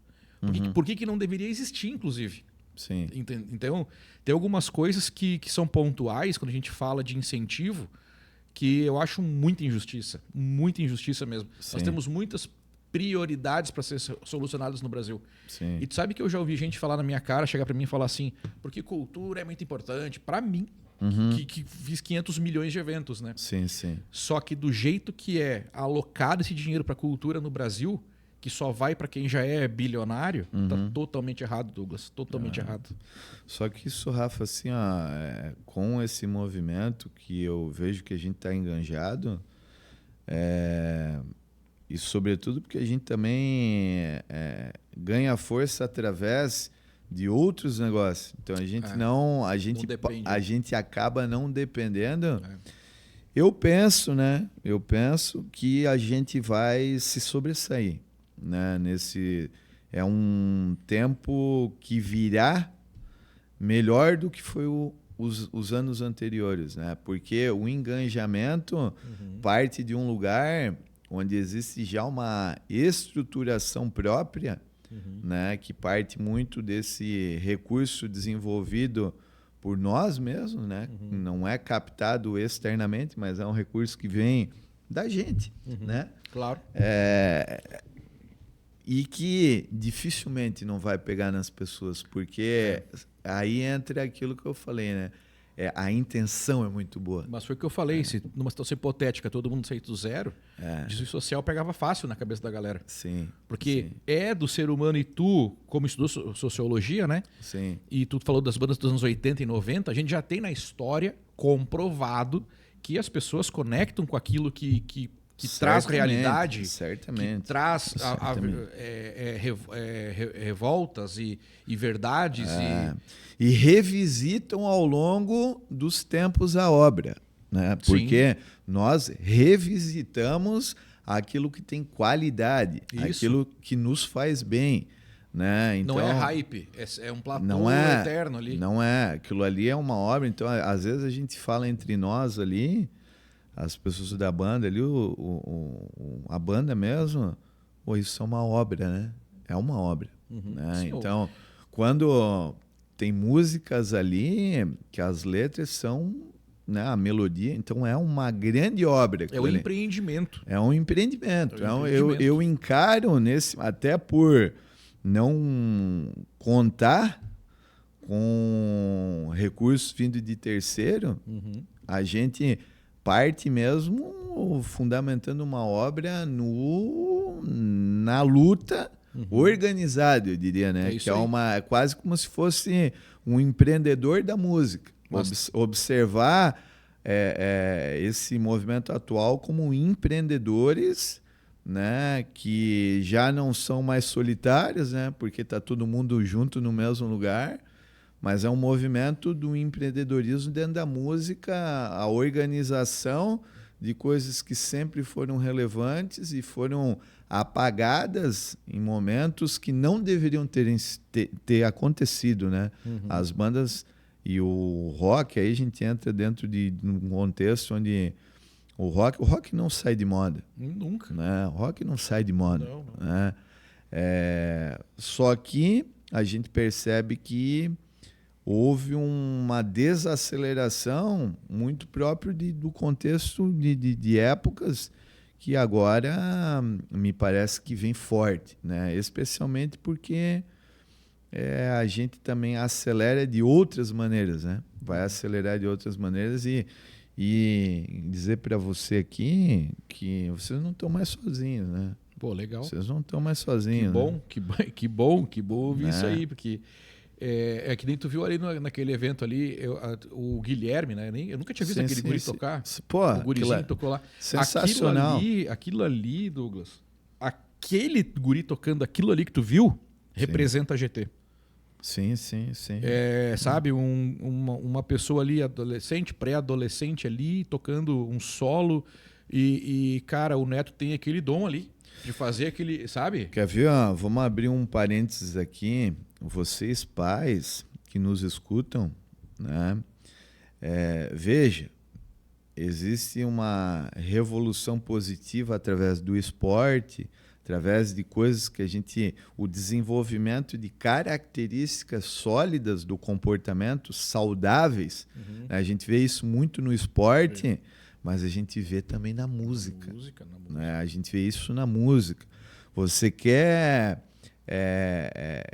Por que não deveria existir, inclusive. Sim. Então, tem algumas coisas que são pontuais quando a gente fala de incentivo que eu acho muita injustiça mesmo. Sim. Nós temos muitas prioridades para ser solucionadas no Brasil. Sim. E tu sabe que eu já ouvi gente falar na minha cara, chegar para mim e falar assim, porque cultura é muito importante para mim, que fiz 500 milhões de eventos, né? Sim, sim. Só que do jeito que é alocado esse dinheiro para cultura no Brasil, que só vai para quem já é bilionário, tá totalmente errado, Douglas. Totalmente errado. Só que isso, Rafa, assim, com esse movimento que eu vejo que a gente está enganjado, e sobretudo porque a gente também ganha força através de outros negócios. Então a gente a gente acaba não dependendo. Eu penso que a gente vai se sobressair, né? É um tempo que virá melhor do que foi os anos anteriores, né? Porque o engajamento parte de um lugar onde existe já uma estruturação própria, né? Que parte muito desse recurso desenvolvido por nós mesmos, né? Não é captado externamente, mas é um recurso que vem da gente, né? Claro. E que dificilmente não vai pegar nas pessoas, porque aí entra aquilo que eu falei, né? A intenção é muito boa. Mas foi o que eu falei, se numa situação hipotética todo mundo sair do zero, desvio social pegava fácil na cabeça da galera. Sim. Porque é do ser humano e tu, como estudou sociologia, né? Sim. E tu falou das bandas dos anos 80 e 90, a gente já tem na história comprovado que as pessoas conectam com aquilo que traz realidade, certamente, que traz revoltas e verdades. E revisitam ao longo dos tempos a obra, né? Porque nós revisitamos aquilo que tem qualidade, aquilo que nos faz bem. Né? Então, não é hype, é um platô eterno ali. Não é, aquilo ali é uma obra. Então, às vezes a gente fala entre nós ali, as pessoas da banda ali, a banda mesmo, isso é uma obra, né? É uma obra. Né? Então, quando tem músicas ali que as letras são, né, a melodia, então é uma grande obra. É um empreendimento. É um empreendimento. Eu encaro até por não contar com recursos vindos de terceiro, a gente parte mesmo fundamentando uma obra na luta organizada, eu diria, né? Que é quase como se fosse um empreendedor da música. Observar esse movimento atual como empreendedores, né? Que já não são mais solitários, né? Porque está todo mundo junto no mesmo lugar. Mas é um movimento do empreendedorismo dentro da música, a organização de coisas que sempre foram relevantes e foram apagadas em momentos que não deveriam ter acontecido, né? As bandas e o rock, aí a gente entra dentro de um contexto onde o rock não sai de moda. Nunca. Né? O rock não sai de moda. Não. Né? Só que a gente percebe que houve uma desaceleração muito próprio do contexto de épocas que agora me parece que vem forte, né? Especialmente porque a gente também acelera de outras maneiras, né? Vai acelerar de outras maneiras e dizer para você aqui que vocês não estão mais sozinhos, né? Pô, legal. Vocês não estão mais sozinhos. Que bom ouvir isso aí, porque que nem tu viu ali naquele evento ali, o Guilherme, né? Eu nunca tinha visto aquele guri tocar. Pô, o gurizinho tocou lá. Sensacional. Aquilo ali, Douglas, aquele guri tocando aquilo ali que tu viu, representa a GT. Sim. Sabe, uma pessoa ali, adolescente, pré-adolescente ali, tocando um solo e, cara, o Neto tem aquele dom ali de fazer aquele, sabe? Quer ver? Vamos abrir um parênteses aqui. Vocês pais que nos escutam, né? Veja, existe uma revolução positiva através do esporte, através de coisas que o desenvolvimento de características sólidas do comportamento, saudáveis. Né? A gente vê isso muito no esporte, mas a gente vê também na música. Né? A gente vê isso na música. Você quer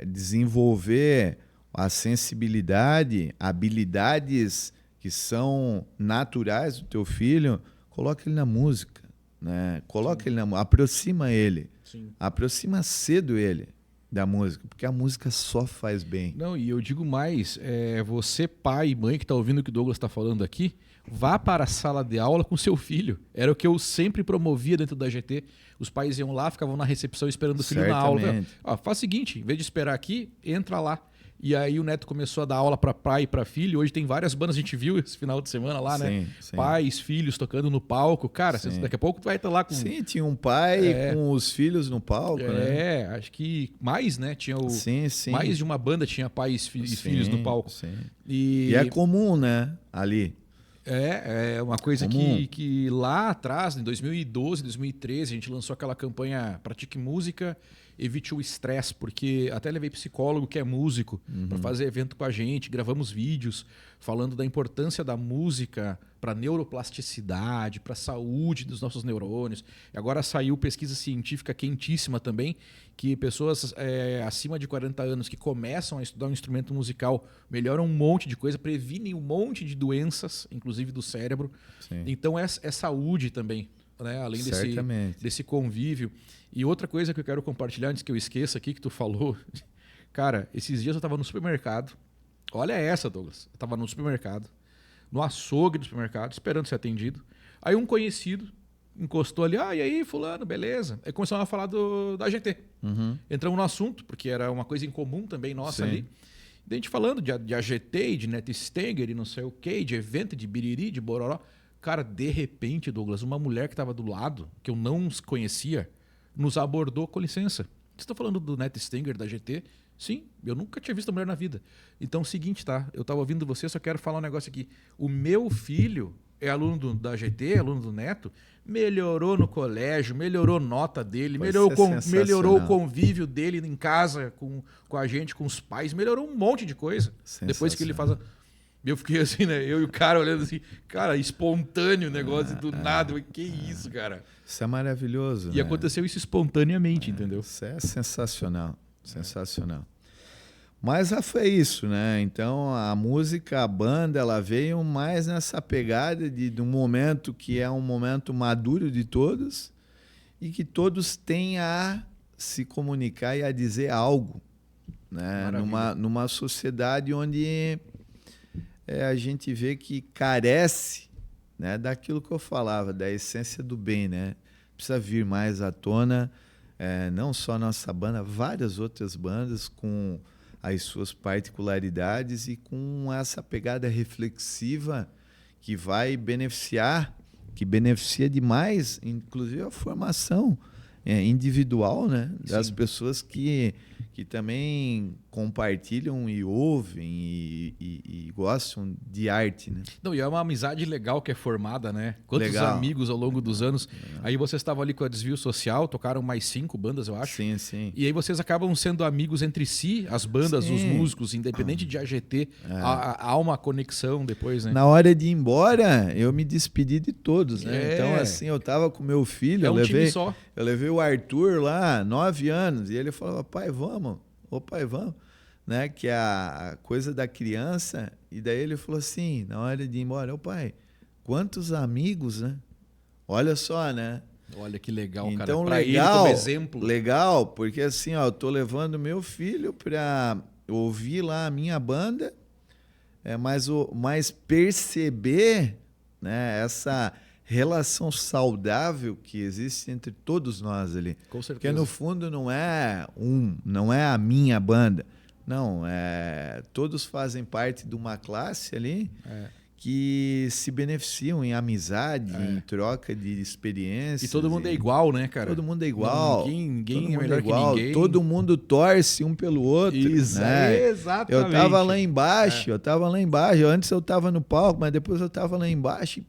desenvolver a sensibilidade, habilidades que são naturais do teu filho, coloca ele na música. Né? Coloca ele aproxima ele. Sim. Aproxima cedo ele da música, porque a música só faz bem. Não, e eu digo mais, você pai e mãe que está ouvindo o que o Douglas está falando aqui, vá para a sala de aula com seu filho. Era o que eu sempre promovia dentro da GT. Os pais iam lá, ficavam na recepção esperando o filho na aula. Faz o seguinte, em vez de esperar aqui, entra lá. E aí o Neto começou a dar aula para pai e para filho. Hoje tem várias bandas, a gente viu esse final de semana lá, né? Sim. Pais, filhos tocando no palco. Cara, daqui a pouco tu vai estar lá com... Sim, tinha um pai com os filhos no palco, né? Acho que mais, né? Tinha Sim. mais de uma banda tinha pais e filhos no palco. Sim. E é comum, né? Ali. É uma coisa que lá atrás, em 2012, 2013, a gente lançou aquela campanha Pratique Música, Evite o Estresse, porque até levei psicólogo que é músico para fazer evento com a gente, gravamos vídeos falando da importância da música para a neuroplasticidade, para a saúde dos nossos neurônios. E agora saiu pesquisa científica quentíssima também, que pessoas acima de 40 anos que começam a estudar um instrumento musical melhoram um monte de coisa, previnem um monte de doenças, inclusive do cérebro. Sim. Então é saúde também, né? Além desse convívio. E outra coisa que eu quero compartilhar, antes que eu esqueça aqui, que tu falou. Cara, esses dias eu estava no supermercado. Olha essa, Douglas. Eu estava no supermercado, no açougue do supermercado, esperando ser atendido. Aí um conhecido encostou ali. E aí, fulano, beleza? Aí começaram a falar da GT. Entramos no assunto, porque era uma coisa em comum também nossa ali. E a gente falando de AGT, de Neto Stenger e não sei o quê, de evento, de biriri, de bororó. Cara, de repente, Douglas, uma mulher que estava do lado, que eu não conhecia, nos abordou, com licença. Você está falando do Neto Stenger, da GT? Sim, eu nunca tinha visto a mulher na vida. Então é o seguinte, tá? Eu estava ouvindo você, só quero falar um negócio aqui. O meu filho é aluno da GT, aluno do Neto, melhorou no colégio, melhorou nota dele, melhorou o convívio dele em casa com a gente, com os pais, melhorou um monte de coisa. Depois que ele faz... Eu fiquei assim, né? Eu e o cara olhando assim, cara, espontâneo o negócio do nada. Que isso, cara? Isso é maravilhoso. E aconteceu isso espontaneamente, entendeu? Isso é sensacional. Sensacional. Mas foi isso, né? Então a música, a banda, ela veio mais nessa pegada de um momento que é um momento maduro de todos e que todos têm a se comunicar e a dizer algo, né? Numa sociedade onde a gente vê que carece, né, daquilo que eu falava, da essência do bem, né? Precisa vir mais à tona, não só a nossa banda, várias outras bandas com as suas particularidades e com essa pegada reflexiva que vai beneficiar que beneficia demais, inclusive a formação individual, né, das pessoas que também compartilham e ouvem e gostam de arte, né? Não, e é uma amizade legal que é formada, né? Quantos Legal. amigos ao longo dos anos. Aí vocês estavam ali com a Desvio Social, tocaram mais 5 bandas, eu acho. Sim, sim. E aí vocês acabam sendo amigos entre si, as bandas, Sim. os músicos, independente de AGT. Há uma conexão depois, né? Na hora de ir embora, eu me despedi de todos, né? Então, assim, eu tava com meu filho, time só. Eu levei o Arthur lá, 9 anos, e ele falou, pai, vamos. Ô, pai, vamos. Né? Que é a coisa da criança. E daí ele falou assim, na hora de ir embora, ô pai, quantos amigos, né? Olha só, né? Olha que legal, então, cara. Então, pra legal, ele como exemplo. Legal, porque assim, ó, eu tô levando meu filho para ouvir lá a minha banda, mas perceber, né, essa relação saudável que existe entre todos nós ali. Com certeza. Porque no fundo não é a minha banda. Não, todos fazem parte de uma classe ali que se beneficiam em amizade, em troca de experiências. E todo mundo é igual, né, cara? Todo mundo é igual. Ninguém é melhor que ninguém. Todo mundo torce um pelo outro. Isso, né? Exatamente. Eu tava lá embaixo, Antes eu tava no palco, mas depois eu tava lá embaixo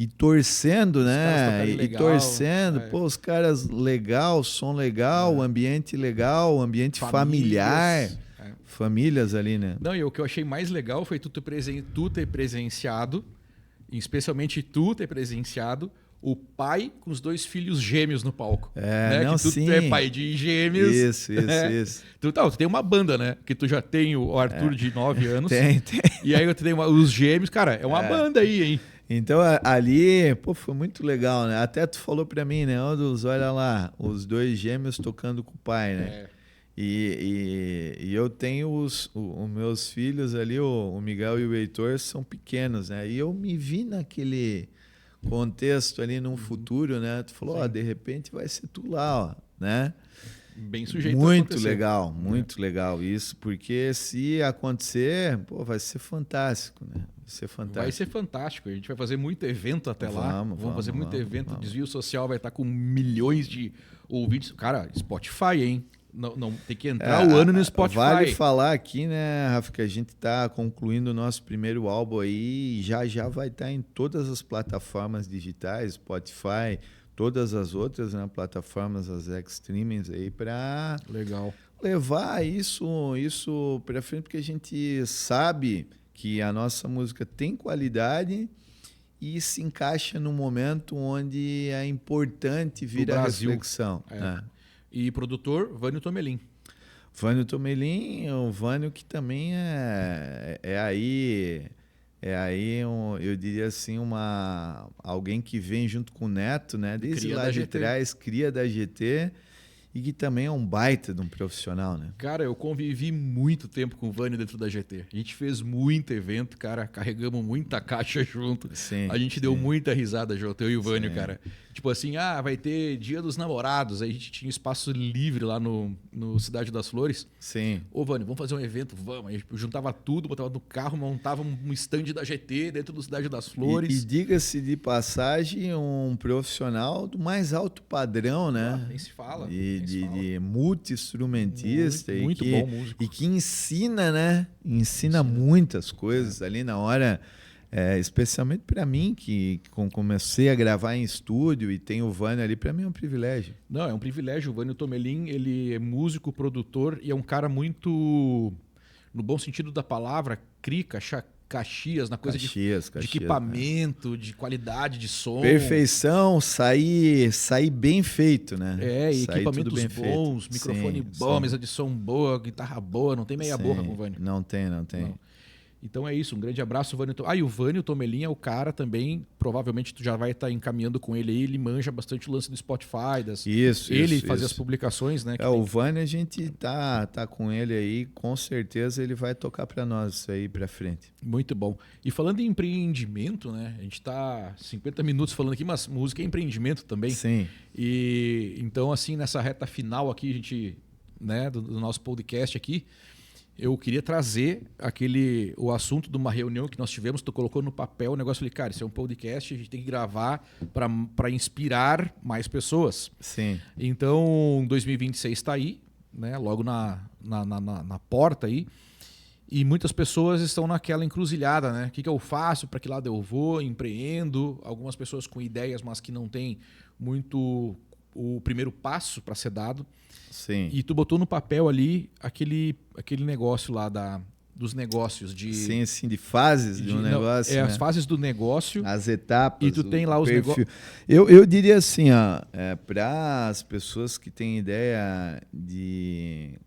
e torcendo, né? Torcendo. Pô, os caras legal, som legal, ambiente legal, ambiente familiar. Famílias ali, né? Não, e o que eu achei mais legal foi tu ter presenciado, especialmente tu ter presenciado, o pai com os 2 filhos gêmeos no palco. Né? Não, que tu sim. é pai de gêmeos. Isso. Tu tem uma banda, né? Que tu já tem o Arthur de 9 anos. Tem. E aí tu tem os gêmeos. Cara, é uma banda aí, hein? Então, ali, pô, foi muito legal, né? Até tu falou pra mim, né? Olha lá, os 2 gêmeos tocando com o pai, né? E eu tenho os meus filhos ali, o Miguel e o Heitor, são pequenos, né? E eu me vi naquele contexto ali num futuro, né? Tu falou, de repente vai ser tu lá, ó, né? Bem sujeito muito a acontecer. Legal, muito legal isso, porque se acontecer, pô, vai ser fantástico, né? Vai ser fantástico. A gente vai fazer muito evento até lá. Vamos fazer muito evento. O Desvio Social vai estar com milhões de ouvintes. Cara, Spotify, hein? Não tem que entrar o ano no Spotify. Vale falar aqui, né, Rafa, que a gente está concluindo o nosso primeiro álbum aí e já vai estar em todas as plataformas digitais, Spotify, todas as outras, né, plataformas, as streamings aí, para levar isso para frente, porque a gente sabe que a nossa música tem qualidade e se encaixa num momento onde é importante vir a reflexão. Né? E produtor, Vânio Tomelin. Vânio Tomelin, o Vânio que também é aí eu diria assim, alguém que vem junto com o Neto, né? Desde lá de trás, cria da GT. E que também é um baita de um profissional, né? Cara, eu convivi muito tempo com o Vânio dentro da GT. A gente fez muito evento, cara. Carregamos muita caixa junto. Sim, a gente deu muita risada junto, eu e o Vânio, cara. Tipo assim, vai ter Dia dos Namorados. Aí a gente tinha espaço livre lá no Cidade das Flores. Sim. Ô, Vânio, vamos fazer um evento? Vamos. Aí a gente juntava tudo, botava no carro, montava um stand da GT dentro do Cidade das Flores. E diga-se de passagem, um profissional do mais alto padrão, né? Nem se fala. De multi-instrumentista. Muito bom músico. E que ensina, né? Ensina muitas coisas ali na hora. Especialmente para mim, que comecei a gravar em estúdio e tem o Vânio ali, para mim é um privilégio. Não, é um privilégio. O Vânio Tomelin, ele é músico, produtor e é um cara muito, no bom sentido da palavra, crica, Caxias, na coisa de equipamento, de qualidade de som. Perfeição, sair bem feito, né? E equipamentos bons, feito. Microfone bom, mesa de som boa, guitarra boa, não tem meia boca com o Vânio. Não tem. Não. Então é isso, um grande abraço, Vânio. E o Vânio Tomelin é o cara também, provavelmente tu já vai estar encaminhando com ele aí, ele manja bastante o lance do Spotify, ele fazia as publicações, né? O Vânio a gente tá com ele aí, com certeza ele vai tocar para nós isso aí para frente. Muito bom. E falando em empreendimento, né? A gente tá 50 minutos falando aqui, mas música é empreendimento também. Sim. E então assim, nessa reta final aqui, a gente, né, do nosso podcast aqui, eu queria trazer o assunto de uma reunião que nós tivemos, tu colocou no papel o negócio, eu falei, cara, isso é um podcast, a gente tem que gravar para inspirar mais pessoas. Sim. Então, 2026 está aí, né? Logo na porta aí, e muitas pessoas estão naquela encruzilhada, né? O que eu faço, para que lado eu vou, empreendo, algumas pessoas com ideias, mas que não têm muito o primeiro passo para ser dado. Sim. E tu botou no papel ali aquele negócio lá dos negócios de... Sim, de fases de um negócio. Né? As fases do negócio. As etapas. E tu tem lá os negócios. Eu diria assim, para as pessoas que têm ideia de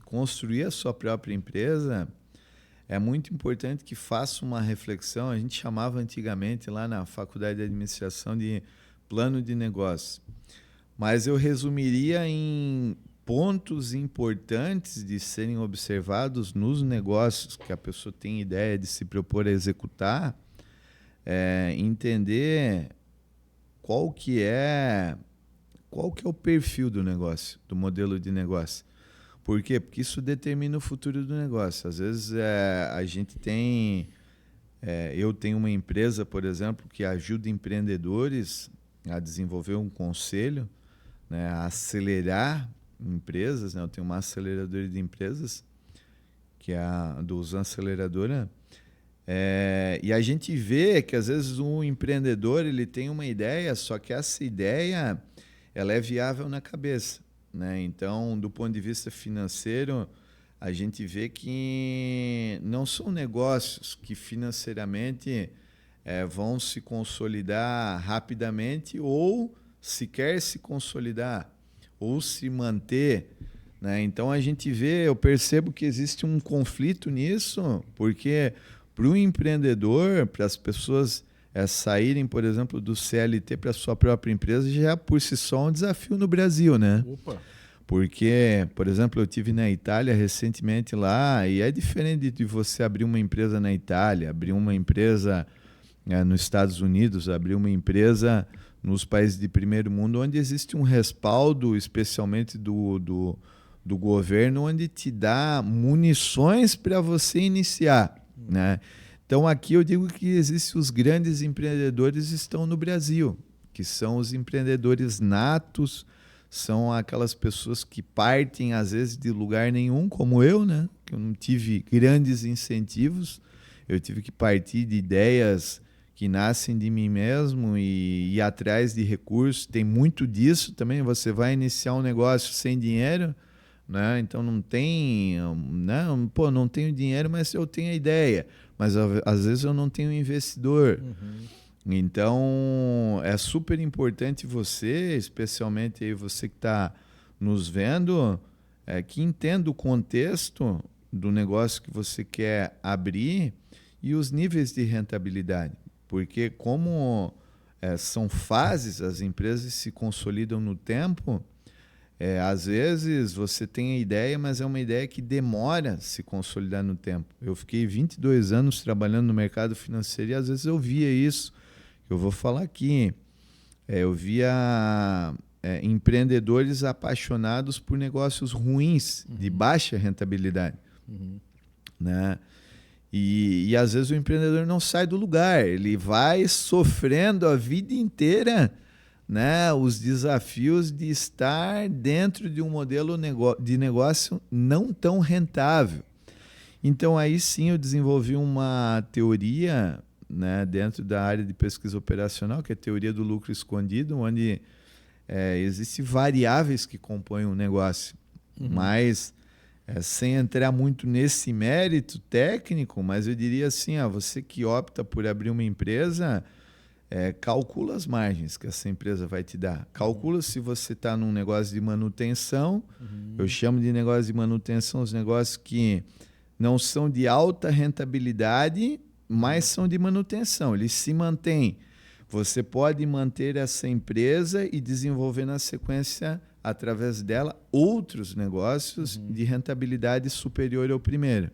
construir a sua própria empresa, é muito importante que faça uma reflexão. A gente chamava antigamente lá na faculdade de administração de plano de negócio. Mas eu resumiria em pontos importantes de serem observados nos negócios que a pessoa tem ideia de se propor a executar, entender qual que é o perfil do negócio, do modelo de negócio. Por quê? Porque isso determina o futuro do negócio. Às vezes a gente tem... eu tenho uma empresa, por exemplo, que ajuda empreendedores a desenvolver um conselho, né, a acelerar empresas, né? Eu tenho uma aceleradora de empresas, que é a Duzan Aceleradora, e a gente vê que às vezes um empreendedor ele tem uma ideia, só que essa ideia ela é viável na cabeça, né? Então, do ponto de vista financeiro, a gente vê que não são negócios que financeiramente vão se consolidar rapidamente ou sequer se consolidar ou se manter, né? Então a gente vê, eu percebo que existe um conflito nisso, porque para o empreendedor, para as pessoas saírem, por exemplo, do CLT para a sua própria empresa, já por si só é um desafio no Brasil, né? Opa. Porque, por exemplo, eu estive na Itália recentemente lá, e é diferente de você abrir uma empresa na Itália, abrir uma empresa nos Estados Unidos, abrir uma empresa nos países de primeiro mundo, onde existe um respaldo, especialmente do governo, onde te dá munições para você iniciar, né? Então, aqui eu digo que existem os grandes empreendedores estão no Brasil, que são os empreendedores natos, são aquelas pessoas que partem, às vezes, de lugar nenhum, como eu, né? Eu não tive grandes incentivos, eu tive que partir de ideias que nascem de mim mesmo e ir atrás de recursos. Tem muito disso também. Você vai iniciar um negócio sem dinheiro, né? Então não tem, não tenho dinheiro, mas eu tenho a ideia. Mas às vezes eu não tenho investidor. Então é super importante você, especialmente aí você que está nos vendo, que entenda o contexto do negócio que você quer abrir e os níveis de rentabilidade. Porque como são fases, as empresas se consolidam no tempo, às vezes você tem a ideia, mas é uma ideia que demora a se consolidar no tempo. Eu fiquei 22 anos trabalhando no mercado financeiro e às vezes eu via isso. Eu vou falar aqui. Eu via empreendedores apaixonados por negócios ruins, de baixa rentabilidade. Né? E às vezes o empreendedor não sai do lugar, ele vai sofrendo a vida inteira, né, os desafios de estar dentro de um modelo de negócio não tão rentável. Então aí sim eu desenvolvi uma teoria, né, dentro da área de pesquisa operacional, que é a teoria do lucro escondido, onde existem variáveis que compõem um negócio, mas... sem entrar muito nesse mérito técnico, mas eu diria assim, você que opta por abrir uma empresa, calcula as margens que essa empresa vai te dar. Calcula se você está num negócio de manutenção, eu chamo de negócio de manutenção os negócios que não são de alta rentabilidade, mas são de manutenção, eles se mantêm. Você pode manter essa empresa e desenvolver na sequência, através dela, outros negócios de rentabilidade superior ao primeiro.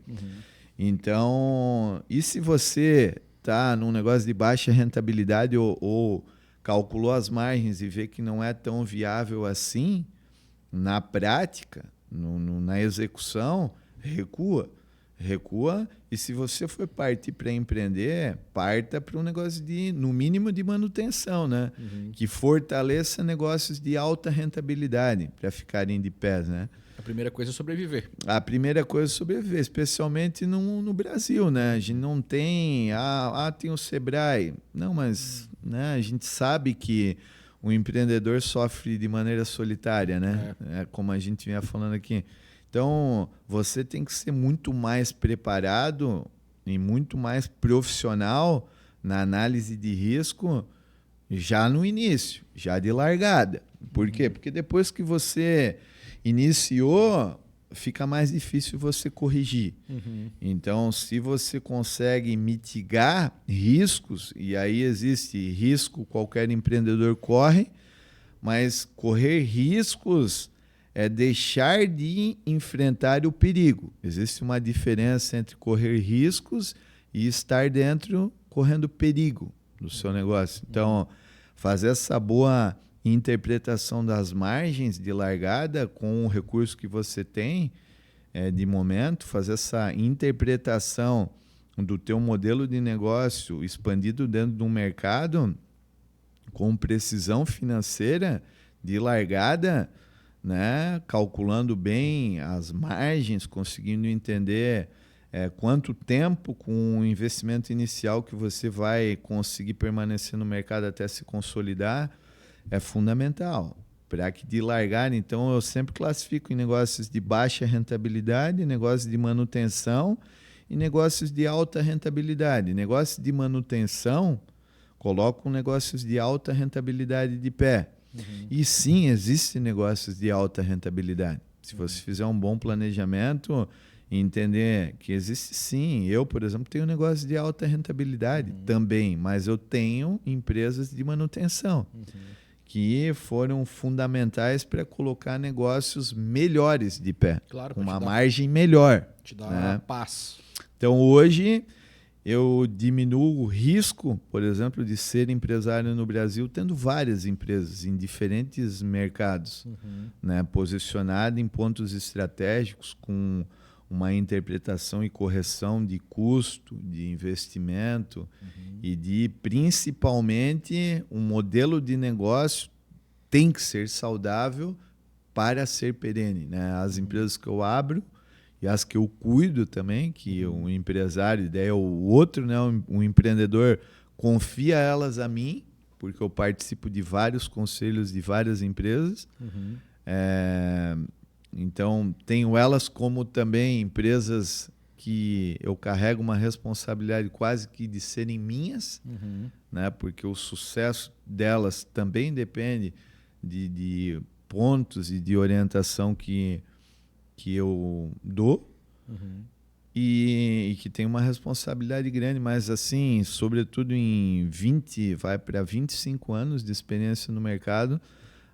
Então, e se você está num negócio de baixa rentabilidade ou calculou as margens e vê que não é tão viável assim, na prática, na execução, recua, e se você for partir para empreender, parta para um negócio no mínimo de manutenção, né? Que fortaleça negócios de alta rentabilidade para ficarem de pé, né? A primeira coisa é sobreviver. A primeira coisa é sobreviver, especialmente no Brasil, né? A gente não tem... tem o Sebrae. Não, mas né, a gente sabe que o empreendedor sofre de maneira solitária, né? É como a gente vinha falando aqui. Então, você tem que ser muito mais preparado e muito mais profissional na análise de risco já no início, já de largada. Por quê? Porque depois que você iniciou, fica mais difícil você corrigir. Então, se você consegue mitigar riscos, e aí existe risco, qualquer empreendedor corre, mas correr riscos é deixar de enfrentar o perigo. Existe uma diferença entre correr riscos e estar dentro correndo perigo do seu negócio. Então, fazer essa boa interpretação das margens de largada com o recurso que você tem de momento, fazer essa interpretação do teu modelo de negócio expandido dentro de um mercado com precisão financeira de largada, né? Calculando bem as margens, conseguindo entender quanto tempo com o investimento inicial que você vai conseguir permanecer no mercado até se consolidar, é fundamental. Para que de largar, então, eu sempre classifico em negócios de baixa rentabilidade, negócios de manutenção e negócios de alta rentabilidade. Negócios de manutenção, colocam negócios de alta rentabilidade de pé. E sim, existem negócios de alta rentabilidade. Se você fizer um bom planejamento e entender que existe sim. Eu, por exemplo, tenho um negócio de alta rentabilidade também, mas eu tenho empresas de manutenção que foram fundamentais para colocar negócios melhores de pé, claro, com uma margem melhor. Te dá paz. Então, hoje, eu diminuo o risco, por exemplo, de ser empresário no Brasil, tendo várias empresas em diferentes mercados, né, posicionado em pontos estratégicos, com uma interpretação e correção de custo, de investimento e de, principalmente, um modelo de negócio tem que ser saudável para ser perene, né? As empresas que eu abro e as que eu cuido também, que o empresário, daí é o outro, né? Um empreendedor confia elas a mim, porque eu participo de vários conselhos de várias empresas. Então, tenho elas como também empresas que eu carrego uma responsabilidade quase que de serem minhas, né? Porque o sucesso delas também depende de pontos e de orientação que eu dou e que tem uma responsabilidade grande, mas assim, sobretudo em 25 anos de experiência no mercado,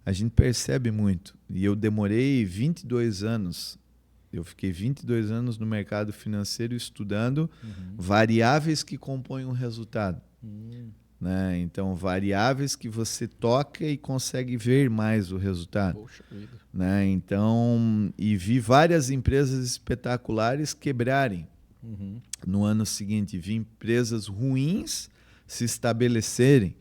a gente percebe muito. E eu demorei 22 anos. Eu fiquei 22 anos no mercado financeiro estudando variáveis que compõem um resultado. Né? Então, variáveis que você toca e consegue ver mais o resultado. Poxa vida. Né? Então, e vi várias empresas espetaculares quebrarem. No ano seguinte, vi empresas ruins se estabelecerem.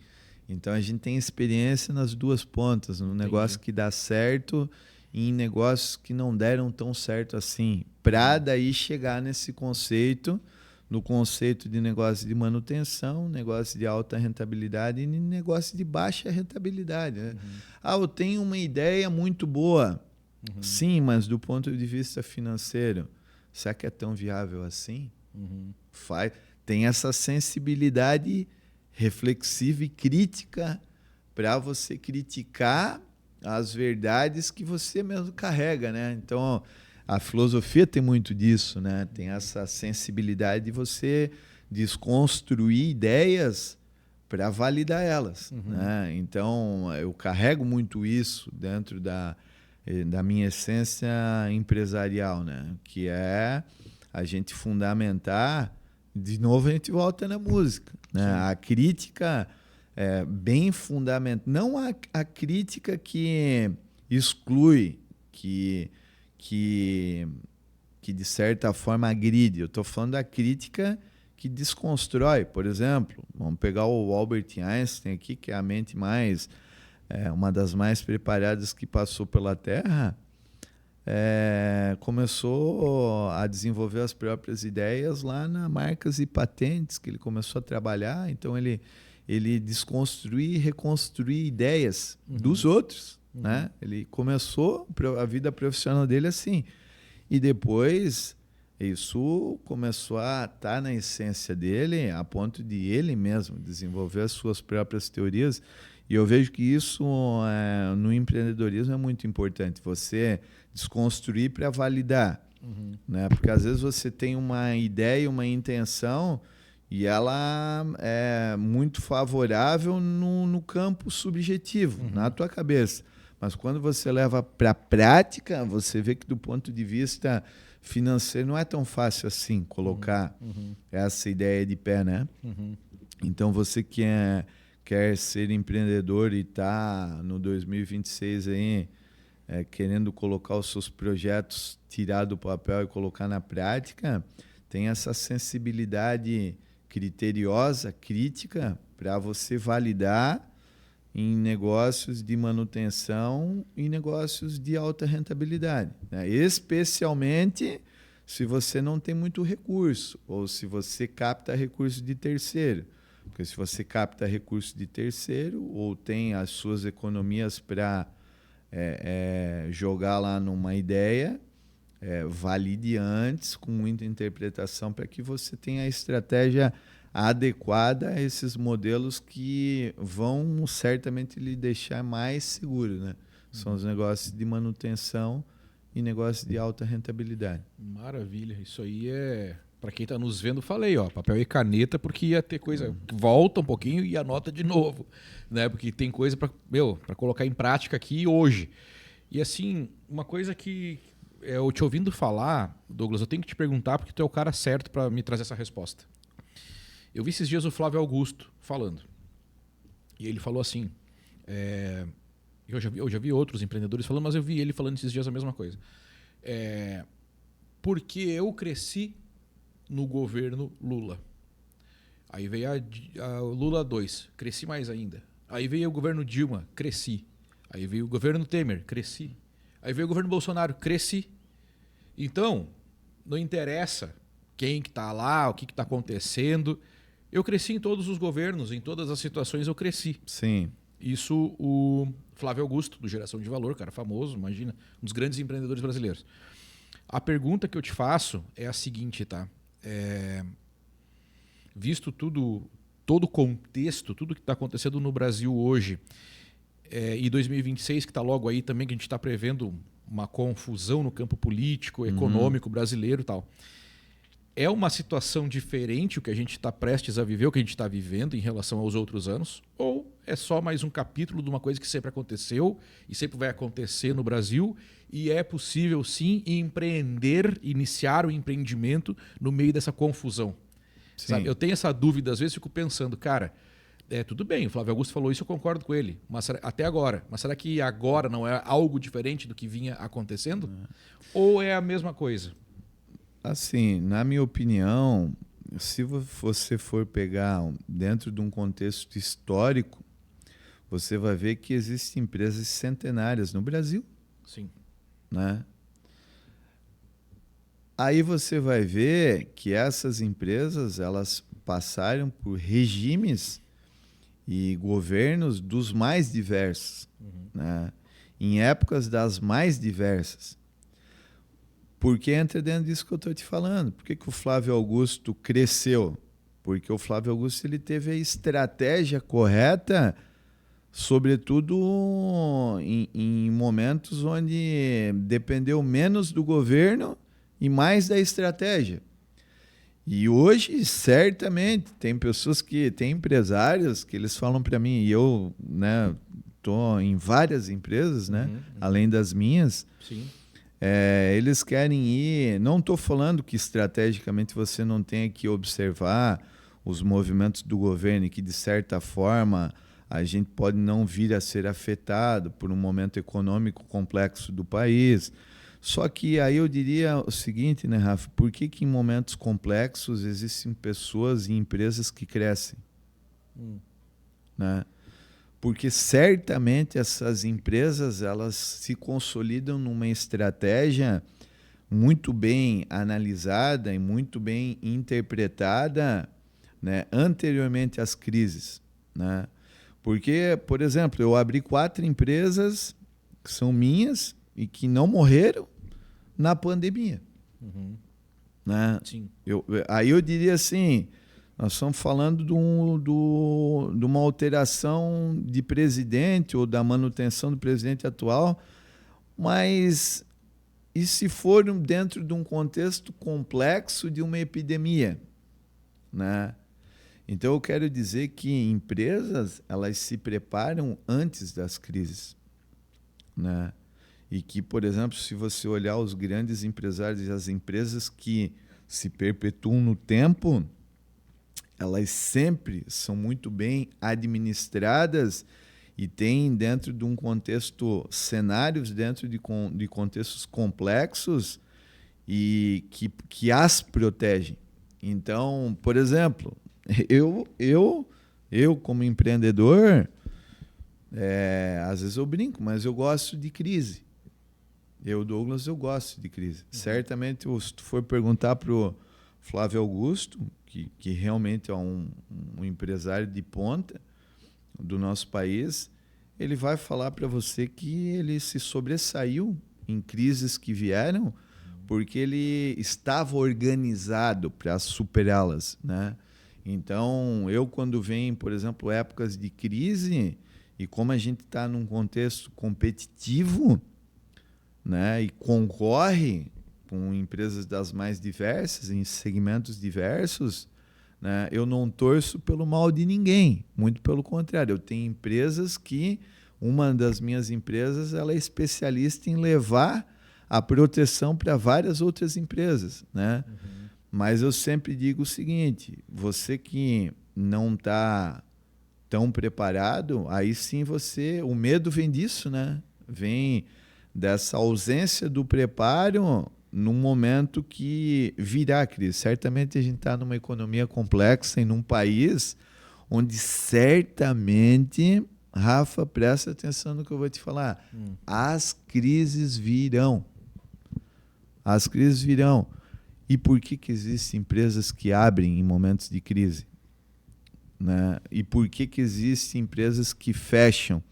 Então, a gente tem experiência nas duas pontas, no negócio que dá certo e em negócios que não deram tão certo assim, para daí chegar nesse conceito, no conceito de negócio de manutenção, negócio de alta rentabilidade e negócio de baixa rentabilidade. Né? Eu tenho uma ideia muito boa. Sim, mas do ponto de vista financeiro, será que é tão viável assim? Tem essa sensibilidade reflexiva e crítica para você criticar as verdades que você mesmo carrega, né? Então, a filosofia tem muito disso, né? Tem essa sensibilidade de você desconstruir ideias para validar elas, né? Então, eu carrego muito isso dentro da minha essência empresarial, né? Que é a gente fundamentar. De novo, a gente volta na música. Né? A crítica é bem fundamental. Não a crítica que exclui, que que de certa forma agride. Eu estou falando da crítica que desconstrói. Por exemplo, vamos pegar o Albert Einstein aqui, que é a mente uma das mais preparadas que passou pela Terra. Começou a desenvolver as próprias ideias lá na Marcas e Patentes, que ele começou a trabalhar. Então, ele desconstruir e reconstruir ideias dos outros. Né? Ele começou a vida profissional dele assim. E depois, isso começou a estar na essência dele, a ponto de ele mesmo desenvolver as suas próprias teorias. E eu vejo que isso no empreendedorismo é muito importante. Você desconstruir para validar. Né? Porque às vezes você tem uma ideia, uma intenção, e ela é muito favorável no campo subjetivo, na tua cabeça. Mas quando você leva para a prática, você vê que do ponto de vista financeiro não é tão fácil assim colocar essa ideia de pé, né? Então você que quer ser empreendedor e está no 2026 aí, querendo colocar os seus projetos, tirar do papel e colocar na prática, tem essa sensibilidade criteriosa, crítica, para você validar em negócios de manutenção e negócios de alta rentabilidade, né? Especialmente se você não tem muito recurso ou se você capta recurso de terceiro. Porque se você capta recurso de terceiro ou tem as suas economias para jogar lá numa ideia, valide antes, com muita interpretação, para que você tenha a estratégia adequada a esses modelos que vão certamente lhe deixar mais seguro, né? São os negócios de manutenção e negócios de alta rentabilidade. Maravilha, isso aí para quem está nos vendo, falei, papel e caneta, porque ia ter coisa, volta um pouquinho e anota de novo, né? Porque tem coisa para colocar em prática aqui hoje. E assim, uma coisa que eu te ouvindo falar, Douglas, eu tenho que te perguntar, porque tu é o cara certo para me trazer essa resposta. Eu vi esses dias o Flávio Augusto falando. E ele falou assim, eu já vi outros empreendedores falando, mas eu vi ele falando esses dias a mesma coisa. Porque eu cresci no governo Lula. Aí veio a Lula 2, cresci mais ainda. Aí veio o governo Dilma, cresci. Aí veio o governo Temer, cresci. Aí veio o governo Bolsonaro, cresci. Então, não interessa quem que está lá, o que está acontecendo. Eu cresci em todos os governos, em todas as situações eu cresci. Sim. Isso o Flávio Augusto, do Geração de Valor, cara famoso, imagina, um dos grandes empreendedores brasileiros. A pergunta que eu te faço é a seguinte, tá? Visto todo o contexto, tudo que está acontecendo no Brasil hoje, e 2026, que está logo aí também, que a gente está prevendo uma confusão no campo político, econômico brasileiro e tal. É uma situação diferente o que a gente está prestes a viver, o que a gente está vivendo em relação aos outros anos? Ou é só mais um capítulo de uma coisa que sempre aconteceu e sempre vai acontecer no Brasil e é possível, sim, empreender, iniciar o empreendimento no meio dessa confusão? Sabe? Eu tenho essa dúvida, às vezes fico pensando, cara, tudo bem, o Flávio Augusto falou isso, eu concordo com ele, mas até agora. Mas será que agora não é algo diferente do que vinha acontecendo? Ou é a mesma coisa? Assim, na minha opinião, se você for pegar dentro de um contexto histórico, você vai ver que existem empresas centenárias no Brasil. Sim. Né? Aí você vai ver que essas empresas, elas passaram por regimes e governos dos mais diversos, né? Em épocas das mais diversas. Porque entra dentro disso que eu estou te falando. Por que o Flávio Augusto cresceu? Porque o Flávio Augusto ele teve a estratégia correta, sobretudo em momentos onde dependeu menos do governo e mais da estratégia. E hoje, certamente, tem pessoas tem empresários que eles falam para mim, e eu estou em várias empresas, além das minhas. Sim. Eles querem ir. Não estou falando que estrategicamente você não tenha que observar os movimentos do governo e que, de certa forma, a gente pode não vir a ser afetado por um momento econômico complexo do país. Só que aí eu diria o seguinte, né, Rafa? Por que em momentos complexos existem pessoas e empresas que crescem? Né? Porque certamente essas empresas elas se consolidam numa estratégia muito bem analisada e muito bem interpretada, né, anteriormente às crises. Né? Porque, por exemplo, eu abri 4 empresas que são minhas e que não morreram na pandemia. Né? Sim. Aí eu diria assim, nós estamos falando de uma alteração de presidente ou da manutenção do presidente atual, mas e se for dentro de um contexto complexo de uma epidemia? Né? Então eu quero dizer que empresas elas se preparam antes das crises. Né? E que, por exemplo, se você olhar os grandes empresários e as empresas que se perpetuam no tempo, elas sempre são muito bem administradas e têm dentro de um contexto, cenários dentro de contextos complexos e que as protegem. Então, por exemplo, eu como empreendedor, às vezes eu brinco, mas eu gosto de crise. Douglas, eu gosto de crise. Certamente, se tu for perguntar para o Flávio Augusto, que realmente é um empresário de ponta do nosso país, ele vai falar para você que ele se sobressaiu em crises que vieram porque ele estava organizado para superá-las. Né? Então, quando vem, por exemplo, épocas de crise, e como a gente está num contexto competitivo, né, e concorre com empresas das mais diversas, em segmentos diversos, né, eu não torço pelo mal de ninguém, muito pelo contrário. Eu tenho empresas que, uma das minhas empresas, ela é especialista em levar a proteção para várias outras empresas. Né? Mas eu sempre digo o seguinte, você que não está tão preparado, aí sim o medo vem disso, né? Vem dessa ausência do preparo num momento que virá a crise. Certamente a gente está numa economia complexa e num país onde certamente, Rafa, presta atenção no que eu vou te falar, as crises virão. As crises virão. E por que existem empresas que abrem em momentos de crise? Né? E por que existem empresas que fecham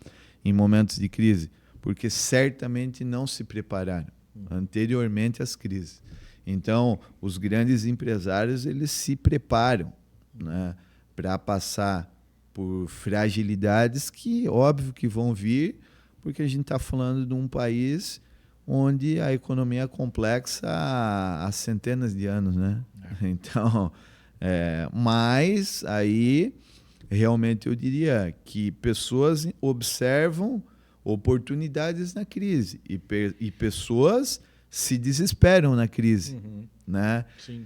em momentos de crise? Porque certamente não se prepararam anteriormente às crises. Então, os grandes empresários eles se preparam, né, para passar por fragilidades que, óbvio, que vão vir, porque a gente está falando de um país onde a economia é complexa há centenas de anos. Né? Então, mas aí, realmente, eu diria que pessoas observam oportunidades na crise e pessoas se desesperam na crise. Né? Sim.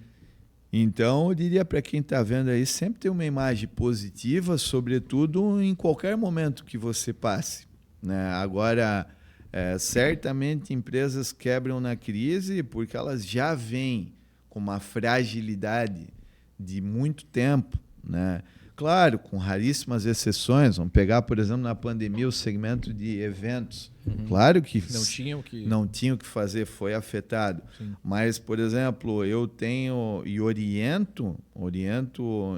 Então, eu diria para quem está vendo aí, sempre ter uma imagem positiva, sobretudo em qualquer momento que você passe. Né? Agora, certamente empresas quebram na crise porque elas já vêm com uma fragilidade de muito tempo. Né? Claro, com raríssimas exceções. Vamos pegar, por exemplo, na pandemia, o segmento de eventos. Claro que não tinha o que fazer, foi afetado. Sim. Mas, por exemplo, eu tenho e oriento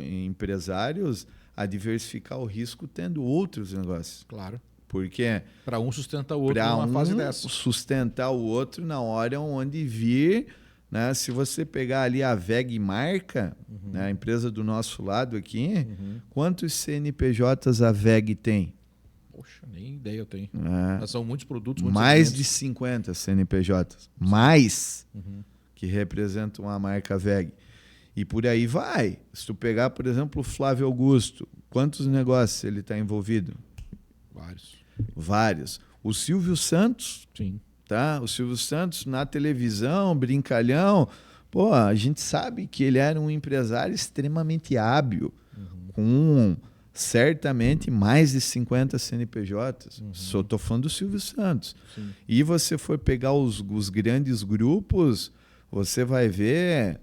empresários a diversificar o risco tendo outros negócios. Claro. Porque para um sustentar o outro numa fase dessa. Sustentar o outro na hora onde vir. Né? Se você pegar ali a VEG Marca, né, a empresa do nosso lado aqui, quantos CNPJs a VEG tem? Poxa, nem ideia eu tenho. Mas são muitos produtos, mais de 50 CNPJs. Mais que representam a marca VEG. E por aí vai. Se tu pegar, por exemplo, o Flávio Augusto, quantos negócios ele está envolvido? Vários. O Silvio Santos. Sim. Tá? O Silvio Santos na televisão, brincalhão. A gente sabe que ele era um empresário extremamente hábil, com certamente mais de 50 CNPJs. Só estou falando do Silvio Santos. Sim. E você for pegar os grandes grupos, você vai ver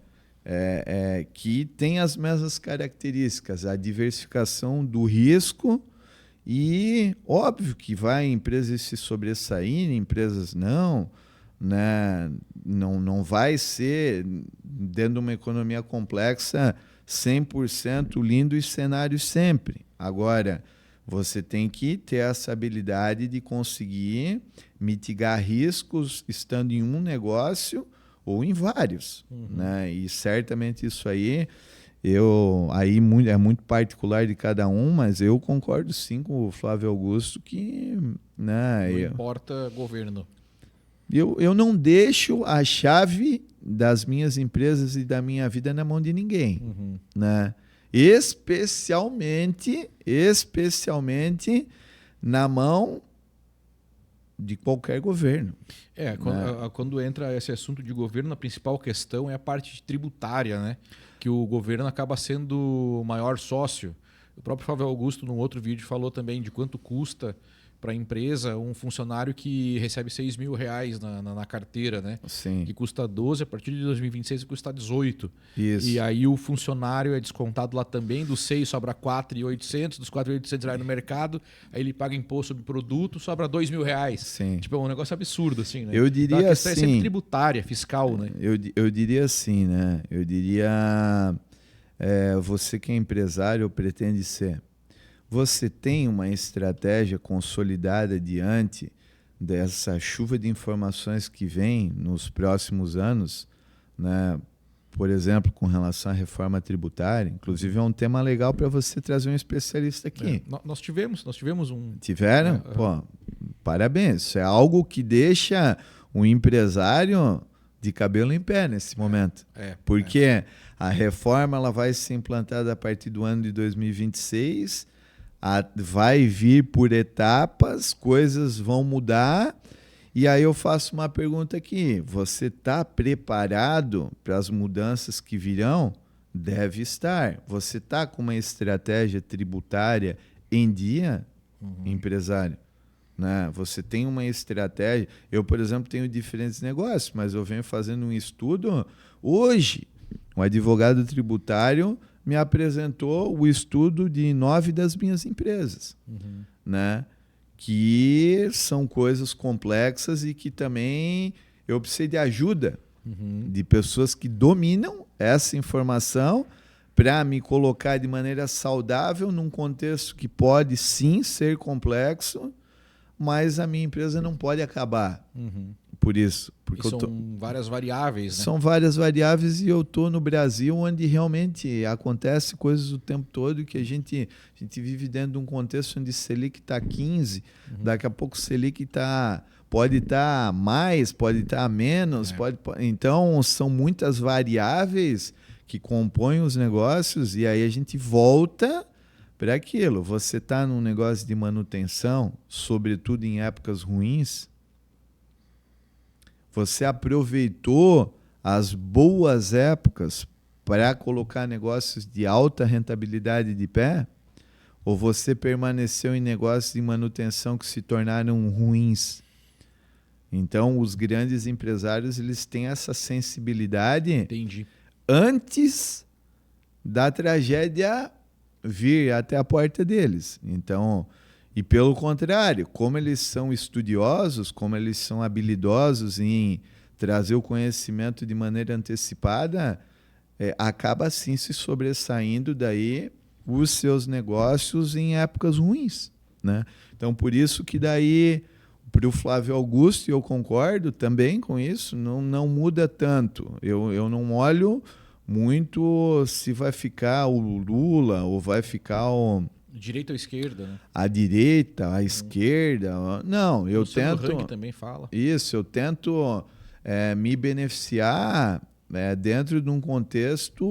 que tem as mesmas características, a diversificação do risco e, óbvio, que vai empresas se sobressaírem, empresas não, né? Não vai ser, dentro de uma economia complexa, 100% lindo e cenário sempre. Agora, você tem que ter essa habilidade de conseguir mitigar riscos estando em um negócio ou em vários. Né? E certamente isso aí, é muito particular de cada um, mas eu concordo sim com o Flávio Augusto que... Né, não importa governo. Eu não deixo a chave das minhas empresas e da minha vida na mão de ninguém. Né? Especialmente na mão de qualquer governo. Quando entra esse assunto de governo, a principal questão é a parte tributária, né? Que o governo acaba sendo o maior sócio. O próprio Flávio Augusto, num outro vídeo, falou também de quanto custa para a empresa um funcionário que recebe R$6.000 na carteira, né? Sim. Que custa 12, a partir de 2026 vai custar 18. Isso. E aí o funcionário é descontado lá também, dos 6 sobra 4.800, dos 4.800 vai no mercado, aí ele paga imposto sobre produto, sobra R$2.000. Sim. Tipo, é um negócio absurdo, assim, né? Eu diria então, a questão assim, é sempre tributária, fiscal, né? Eu diria assim, né? Eu diria, você que é empresário ou pretende ser, você tem uma estratégia consolidada diante dessa chuva de informações que vem nos próximos anos, né? Por exemplo, com relação à reforma tributária, inclusive é um tema legal para você trazer um especialista aqui. Nós tivemos um... Tiveram? Pô, parabéns. Isso é algo que deixa o empresário de cabelo em pé nesse momento. Porque a reforma ela vai ser implantada a partir do ano de 2026, vai vir por etapas, coisas vão mudar. E aí eu faço uma pergunta aqui. Você está preparado para as mudanças que virão? Deve estar. Você está com uma estratégia tributária em dia, empresário? Né? Você tem uma estratégia... Eu, por exemplo, tenho diferentes negócios, mas eu venho fazendo um estudo. Hoje, um advogado tributário me apresentou o estudo de 9 das minhas empresas, né? Que são coisas complexas e que também eu precisei de ajuda de pessoas que dominam essa informação para me colocar de maneira saudável num contexto que pode sim ser complexo, mas a minha empresa não pode acabar por isso. Porque são várias variáveis, né? São várias variáveis e eu estou no Brasil onde realmente acontece coisas o tempo todo que a gente vive dentro de um contexto onde Selic está 15, daqui a pouco Selic pode estar mais, pode estar menos, então são muitas variáveis que compõem os negócios e aí a gente volta para aquilo. Você está num negócio de manutenção, sobretudo em épocas ruins, você aproveitou as boas épocas para colocar negócios de alta rentabilidade de pé? Ou você permaneceu em negócios de manutenção que se tornaram ruins? Então, os grandes empresários eles têm essa sensibilidade. Entendi. Antes da tragédia vir até a porta deles. Então, e pelo contrário, como eles são estudiosos, como eles são habilidosos em trazer o conhecimento de maneira antecipada, acaba assim se sobressaindo daí os seus negócios em épocas ruins, né? Então, por isso que daí, para o Flávio Augusto, e eu concordo também com isso, não muda tanto. Eu não olho muito se vai ficar o Lula ou vai ficar o... Direita ou esquerda, né? A direita, a esquerda. Não, eu tento... O Rank também fala. Isso, eu tento me beneficiar dentro de um contexto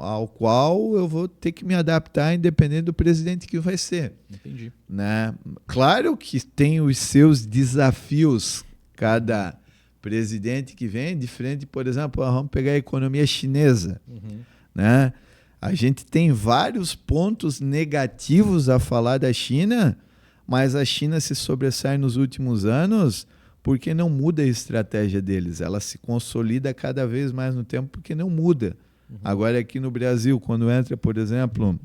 ao qual eu vou ter que me adaptar independente do presidente que vai ser. Entendi. Né? Claro que tem os seus desafios, cada presidente que vem, diferente, por exemplo, vamos pegar a economia chinesa. Né? A gente tem vários pontos negativos a falar da China, mas a China se sobressai nos últimos anos porque não muda a estratégia deles. Ela se consolida cada vez mais no tempo porque não muda. Agora aqui no Brasil, quando entra, por exemplo,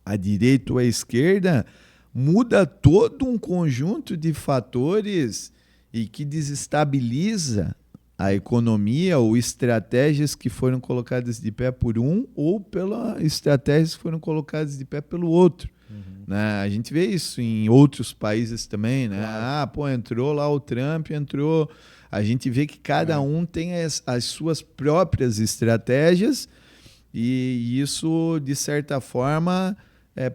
a direita ou a esquerda, muda todo um conjunto de fatores e que desestabiliza a economia ou estratégias que foram colocadas de pé por um ou pelas estratégias que foram colocadas de pé pelo outro. Né? A gente vê isso em outros países também, né? Claro. Entrou lá o Trump, entrou... A gente vê que cada um tem as suas próprias estratégias e isso, de certa forma,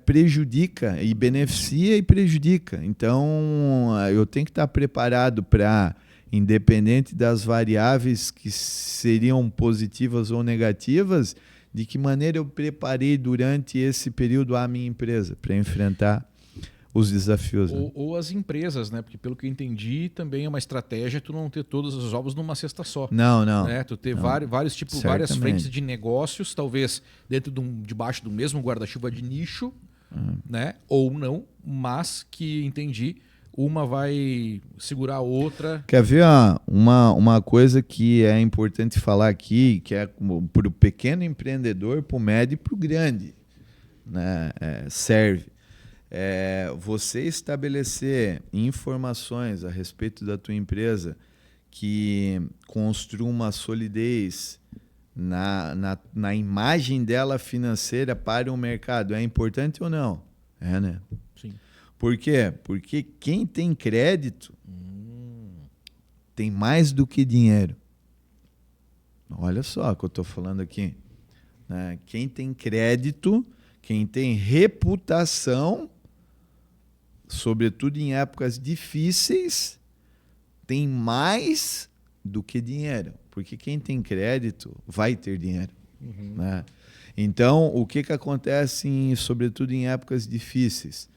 prejudica e beneficia e prejudica. Então, eu tenho que estar preparado para, independente das variáveis que seriam positivas ou negativas, de que maneira eu preparei durante esse período a minha empresa para enfrentar os desafios. Ou as empresas, né? Porque pelo que eu entendi, também é uma estratégia tu não ter todos os ovos numa cesta só. Não. Né? Tu ter vários tipos, várias frentes de negócios, talvez dentro debaixo do mesmo guarda-chuva de nicho, né? Ou não, mas que entendi, uma vai segurar a outra. Quer ver uma coisa que é importante falar aqui, que é para o pequeno empreendedor, para o médio e para o grande, né? Serve. Você estabelecer informações a respeito da tua empresa que construa uma solidez na imagem dela financeira para o mercado é importante ou não? Né? Sim. Por quê? Porque quem tem crédito tem mais do que dinheiro. Olha só o que eu estou falando aqui. Né? Quem tem crédito, quem tem reputação, sobretudo em épocas difíceis, tem mais do que dinheiro. Porque quem tem crédito vai ter dinheiro. Né? Então, o que acontece, sobretudo em épocas difíceis?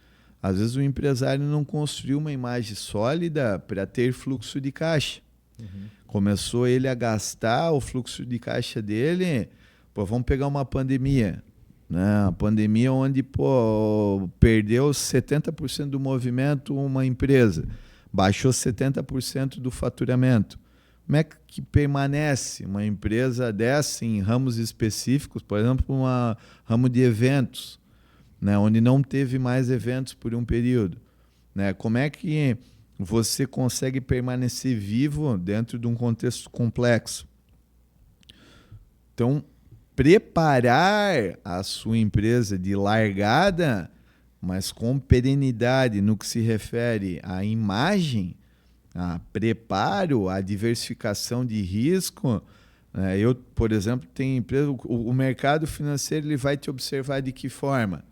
Às vezes o empresário não construiu uma imagem sólida para ter fluxo de caixa. Começou ele a gastar o fluxo de caixa dele. Vamos pegar uma pandemia. Né? A pandemia onde perdeu 70% do movimento uma empresa. Baixou 70% do faturamento. Como é que permanece uma empresa dessa em ramos específicos? Por exemplo, um ramo de eventos, né, onde não teve mais eventos por um período. Né? Como é que você consegue permanecer vivo dentro de um contexto complexo? Então, preparar a sua empresa de largada, mas com perenidade no que se refere à imagem, a preparo, a diversificação de risco. Eu, por exemplo, tenho empresa, o mercado financeiro ele vai te observar de que forma?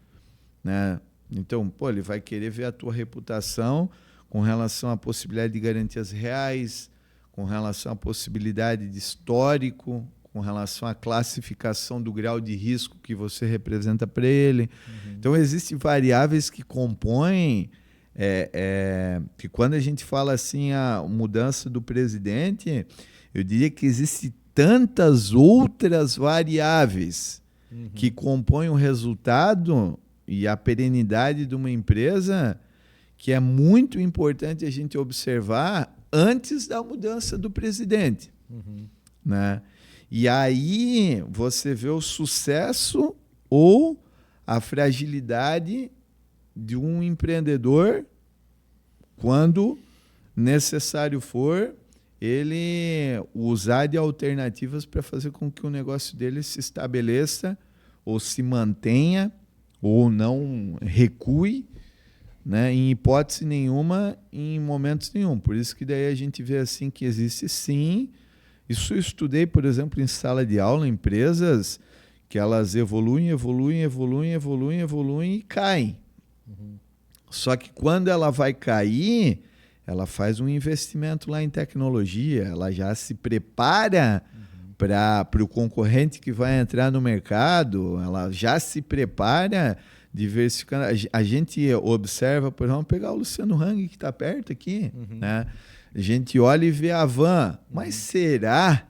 Né? Então, ele vai querer ver a tua reputação com relação à possibilidade de garantias reais, com relação à possibilidade de histórico, com relação à classificação do grau de risco que você representa para ele. Então, existem variáveis que compõem, que quando a gente fala assim, a mudança do presidente, eu diria que existem tantas outras variáveis que compõem o resultado e a perenidade de uma empresa, que é muito importante a gente observar antes da mudança do presidente. Né? E aí você vê o sucesso ou a fragilidade de um empreendedor quando necessário for ele usar de alternativas para fazer com que o negócio dele se estabeleça ou se mantenha ou não recue, né, em hipótese nenhuma, em momentos nenhum. Por isso que daí a gente vê assim que existe sim. Isso eu estudei, por exemplo, em sala de aula, em empresas que elas evoluem e caem. Só que quando ela vai cair, ela faz um investimento lá em tecnologia, ela já se prepara para o concorrente que vai entrar no mercado, ela já se prepara diversificando. A gente observa, por exemplo, pegar o Luciano Hang, que está perto aqui, né? A gente olha e vê a van, mas será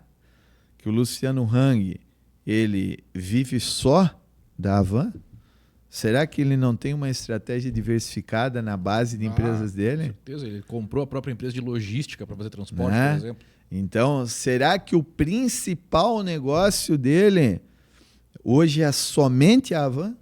que o Luciano Hang ele vive só da Havan? Será que ele não tem uma estratégia diversificada na base de empresas dele? Com certeza, ele comprou a própria empresa de logística para fazer transporte, Né? por exemplo. Então, será que o principal negócio dele hoje é somente a Havan?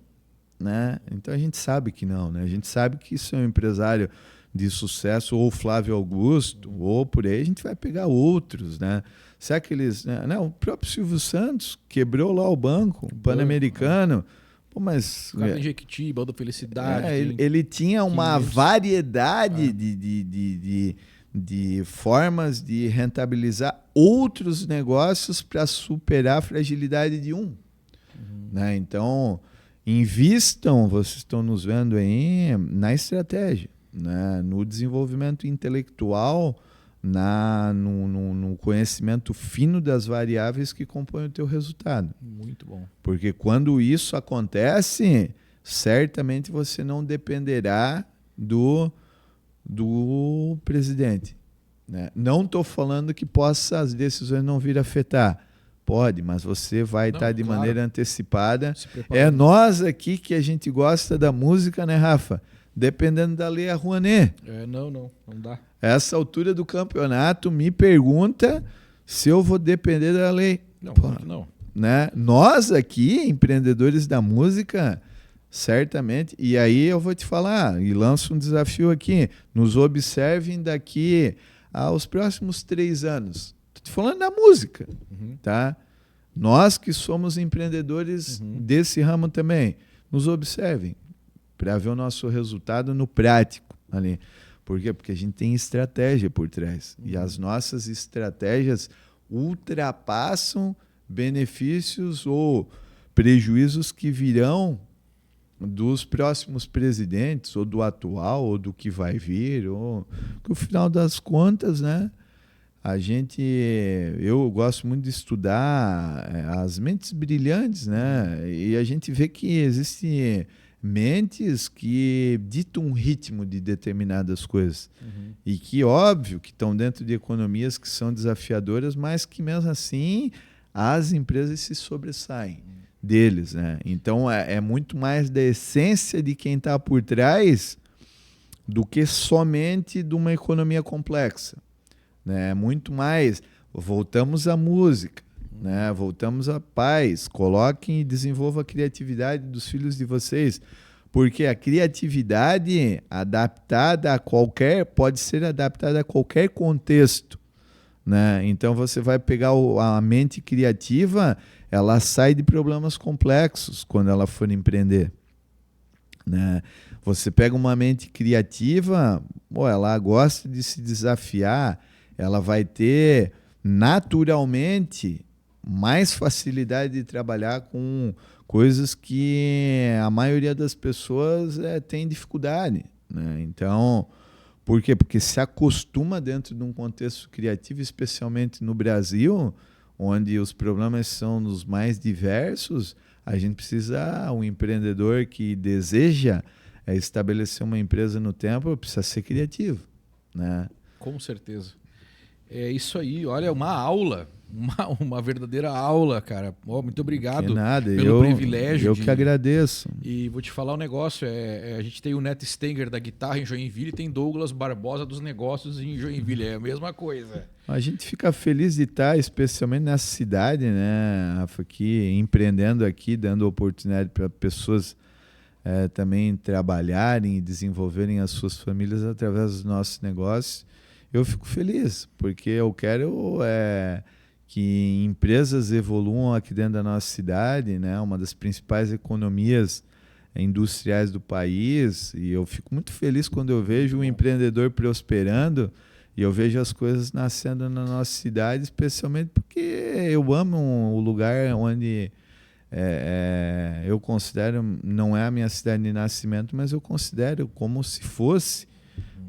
Né? Então a gente sabe que não, né? A gente sabe que isso é um empresário de sucesso, ou Flávio Augusto, ou por aí a gente vai pegar outros, né? Será que eles... Né? O próprio Silvio Santos quebrou lá o banco, o Pan-Americano. Pô, mas... O cara tem Jequiti, Baldo Felicidade. Ele tinha uma variedade de formas de rentabilizar outros negócios para superar a fragilidade de um. Né? Então, invistam, vocês estão nos vendo aí, na estratégia, né? No desenvolvimento intelectual, no conhecimento fino das variáveis que compõem o teu resultado. Muito bom. Porque quando isso acontece, certamente você não dependerá do presidente. Né? Não estou falando que as decisões não vir a afetar. Pode, mas você vai estar de maneira antecipada. É nós aqui que a gente gosta da música, né, Rafa? Dependendo da Lei Rouanet. Não dá. Essa altura do campeonato me pergunta se eu vou depender da lei. Não, claro que não. Né? Nós aqui, empreendedores da música, certamente, e aí eu vou te falar, e lanço um desafio aqui, nos observem daqui aos próximos 3 anos. Estou te falando da música, tá? Nós que somos empreendedores desse ramo também, nos observem para ver o nosso resultado no prático ali. Por quê? Porque a gente tem estratégia por trás. E as nossas estratégias ultrapassam benefícios ou prejuízos que virão dos próximos presidentes, ou do atual, ou do que vai vir. Porque, no final das contas, né, eu gosto muito de estudar as mentes brilhantes, né? E a gente vê que existem mentes que ditam um ritmo de determinadas coisas e que, óbvio, que estão dentro de economias que são desafiadoras, mas que mesmo assim as empresas se sobressaem deles, né? Então é muito mais da essência de quem está por trás do que somente de uma economia complexa, né? Muito mais, voltamos à música, né? Voltamos à paz, coloquem e desenvolvam a criatividade dos filhos de vocês, porque a criatividade pode ser adaptada a qualquer contexto, né? Então você vai pegar a mente criativa, ela sai de problemas complexos quando ela for empreender, né? Você pega uma mente criativa, ela gosta de se desafiar, ela vai ter naturalmente mais facilidade de trabalhar com coisas que a maioria das pessoas tem dificuldade, né? Então, por quê? Porque se acostuma dentro de um contexto criativo, especialmente no Brasil, onde os problemas são os mais diversos. A gente precisa, um empreendedor que deseja estabelecer uma empresa no tempo, precisa ser criativo, né? Com certeza. É isso aí, olha, uma aula, uma verdadeira aula, cara. Muito obrigado pelo privilégio. Eu que agradeço. E vou te falar um negócio, a gente tem o Neto Stenger da guitarra em Joinville e tem Douglas Barbosa dos negócios em Joinville, é a mesma coisa. A gente fica feliz de estar, especialmente nessa cidade, né, Rafa, aqui, empreendendo aqui, dando oportunidade para pessoas também trabalharem e desenvolverem as suas famílias através dos nossos negócios. Eu fico feliz, porque eu quero que empresas evoluam aqui dentro da nossa cidade, né? Uma das principais economias industriais do país, e eu fico muito feliz quando eu vejo um empreendedor prosperando e eu vejo as coisas nascendo na nossa cidade, especialmente porque eu amo o lugar onde eu considero, não é a minha cidade de nascimento, mas eu considero como se fosse,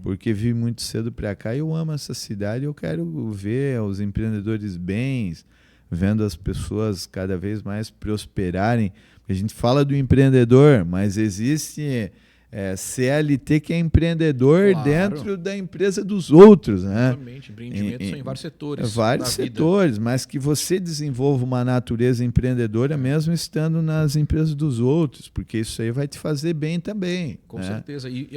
porque vim muito cedo para cá e eu amo essa cidade. Eu quero ver os empreendedores bens, vendo as pessoas cada vez mais prosperarem. A gente fala do empreendedor, mas existe CLT que é empreendedor Claro. dentro da empresa dos outros, né? Exatamente. Empreendimentos são em vários setores. Vários setores, mas que você desenvolva uma natureza empreendedora mesmo estando nas empresas dos outros, porque isso aí vai te fazer bem também. Com certeza. E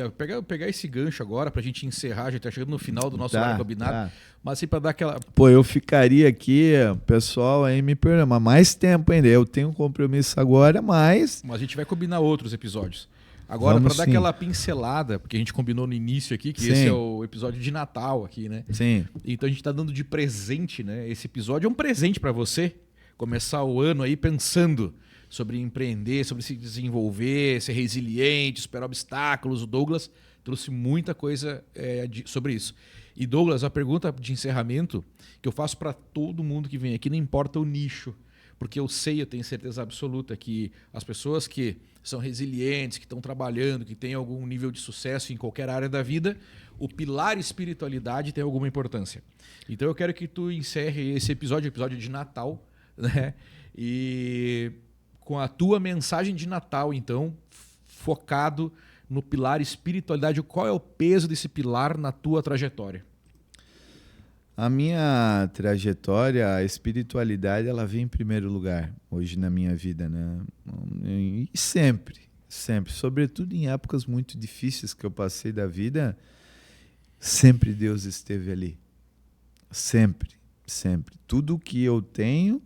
pegar esse gancho agora pra gente encerrar, a gente tá chegando no final do nosso horário combinado, mas assim pra dar aquela... Pô, eu ficaria aqui, o pessoal aí me pergunta, mais tempo ainda, eu tenho um compromisso agora, mas a gente vai combinar outros episódios. Agora, para dar aquela pincelada, porque a gente combinou no início aqui, que esse é o episódio de Natal aqui, né? Sim. Então a gente tá dando de presente, né? Esse episódio é um presente para você começar o ano aí pensando sobre empreender, sobre se desenvolver, ser resiliente, superar obstáculos. O Douglas trouxe muita coisa sobre isso. E Douglas, a pergunta de encerramento que eu faço para todo mundo que vem aqui, não importa o nicho, porque eu tenho certeza absoluta que as pessoas que são resilientes, que estão trabalhando, que têm algum nível de sucesso em qualquer área da vida, o pilar espiritualidade tem alguma importância. Então eu quero que tu encerre esse episódio de Natal, né? E com a tua mensagem de Natal, então, focado no pilar espiritualidade, qual é o peso desse pilar na tua trajetória? A minha trajetória, a espiritualidade, ela vem em primeiro lugar hoje na minha vida, né? E sempre, sobretudo em épocas muito difíceis que eu passei da vida, sempre Deus esteve ali. Sempre. Tudo que eu tenho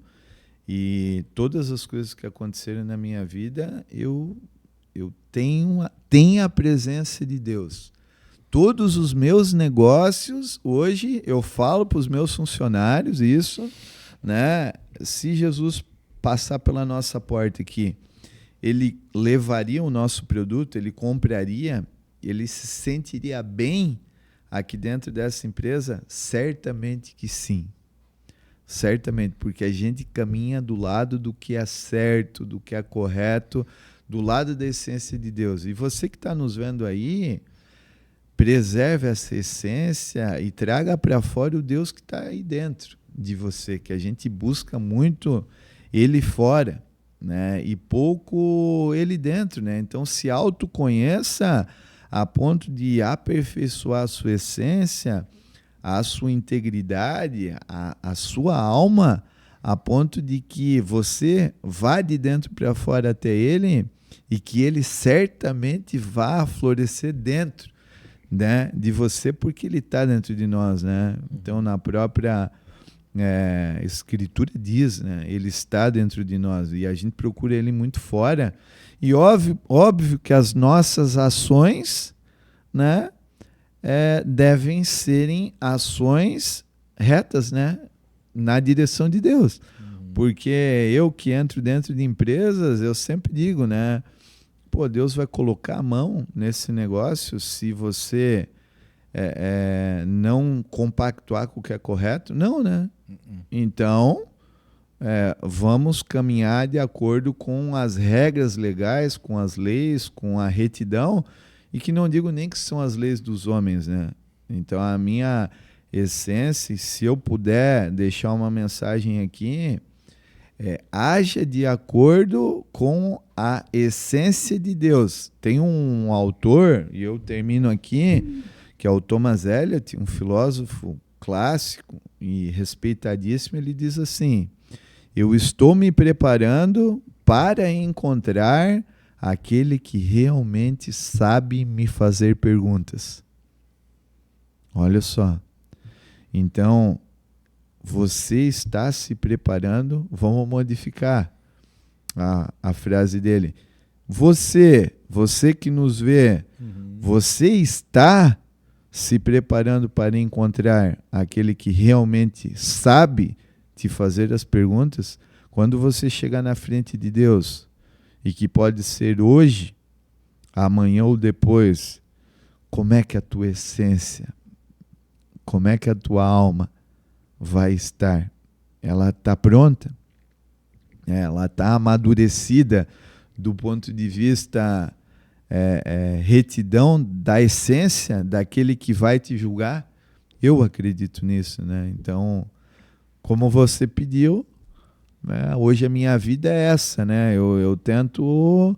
e todas as coisas que aconteceram na minha vida, eu tenho a presença de Deus. Todos os meus negócios, hoje eu falo para os meus funcionários isso, né? Se Jesus passar pela nossa porta aqui, ele levaria o nosso produto, ele compraria, ele se sentiria bem aqui dentro dessa empresa? Certamente que sim. Certamente, porque a gente caminha do lado do que é certo, do que é correto, do lado da essência de Deus. E você que está nos vendo aí, preserve essa essência e traga para fora o Deus que está aí dentro de você, que a gente busca muito ele fora, né? E pouco ele dentro, né? Então se autoconheça a ponto de aperfeiçoar a sua essência, a sua integridade, a sua alma, a ponto de que você vá de dentro para fora até ele e que ele certamente vá florescer dentro, né, de você, porque ele está dentro de nós, né? Então, na própria Escritura diz, né, ele está dentro de nós e a gente procura ele muito fora. E óbvio que as nossas ações, né, devem serem ações retas, né, na direção de Deus. Porque eu que entro dentro de empresas, eu sempre digo, né, pô, Deus vai colocar a mão nesse negócio se você não compactuar com o que é correto? Não, né? Então, vamos caminhar de acordo com as regras legais, com as leis, com a retidão, e que não digo nem que são as leis dos homens, né? Então, a minha essência, se eu puder deixar uma mensagem aqui, haja de acordo com a essência de Deus. Tem um autor, e eu termino aqui, que é o Thomas Eliot, um filósofo clássico e respeitadíssimo. Ele diz assim: eu estou me preparando para encontrar aquele que realmente sabe me fazer perguntas. Olha só. Então, você está se preparando, vamos modificar a frase dele. Você que nos vê, você está se preparando para encontrar aquele que realmente sabe te fazer as perguntas? Quando você chegar na frente de Deus, e que pode ser hoje, amanhã ou depois, como é que a tua essência, como é que a tua alma vai estar? Ela está pronta? Ela está amadurecida do ponto de vista retidão da essência daquele que vai te julgar? Eu acredito nisso, né? Então, como você pediu, né, hoje a minha vida é essa, né? Eu tento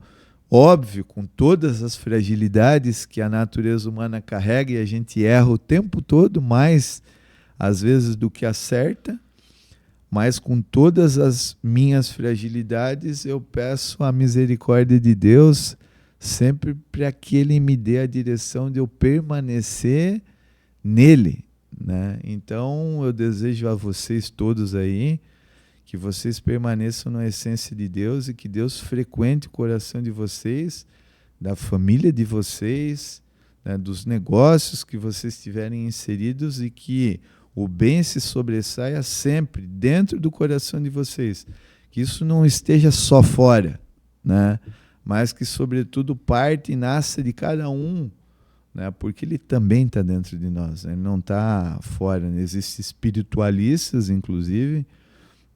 Óbvio, com todas as fragilidades que a natureza humana carrega, e a gente erra o tempo todo, mais às vezes do que acerta, mas com todas as minhas fragilidades, eu peço a misericórdia de Deus sempre para que Ele me dê a direção de eu permanecer nele, né? Então eu desejo a vocês todos aí que vocês permaneçam na essência de Deus e que Deus frequente o coração de vocês, da família de vocês, né, dos negócios que vocês estiverem inseridos, e que o bem se sobressaia sempre dentro do coração de vocês. Que isso não esteja só fora, né, mas que, sobretudo, parte e nasça de cada um, né, porque ele também está dentro de nós, né, ele não está fora. Existem espiritualistas, inclusive,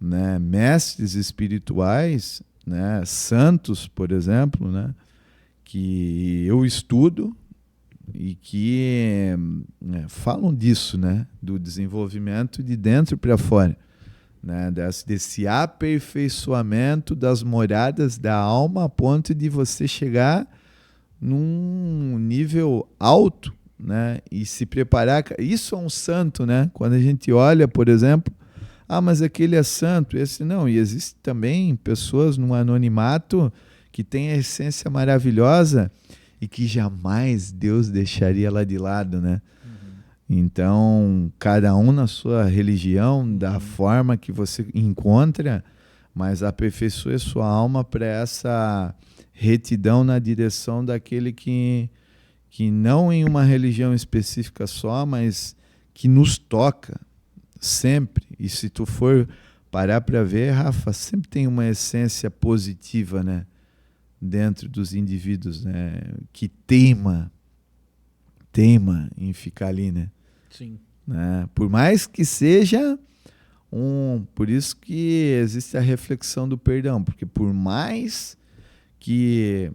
né, mestres espirituais, né, santos, por exemplo, né, que eu estudo e que falam disso, né, do desenvolvimento de dentro para fora, né, desse aperfeiçoamento das moradas da alma, a ponto de você chegar num nível alto, né, e se preparar. Isso é um santo, né? Quando a gente olha, por exemplo, mas aquele é santo, esse não. E existe também pessoas no anonimato que têm a essência maravilhosa e que jamais Deus deixaria lá de lado, né? Então, cada um na sua religião, da forma que você encontra, mas aperfeiçoe sua alma para essa retidão na direção daquele que não em uma religião específica só, mas que nos toca sempre. E se tu for parar para ver, Rafa, sempre tem uma essência positiva, né, dentro dos indivíduos, né, que teima em ficar ali, né? Sim. Né? Por mais que seja por isso que existe a reflexão do perdão, porque por mais que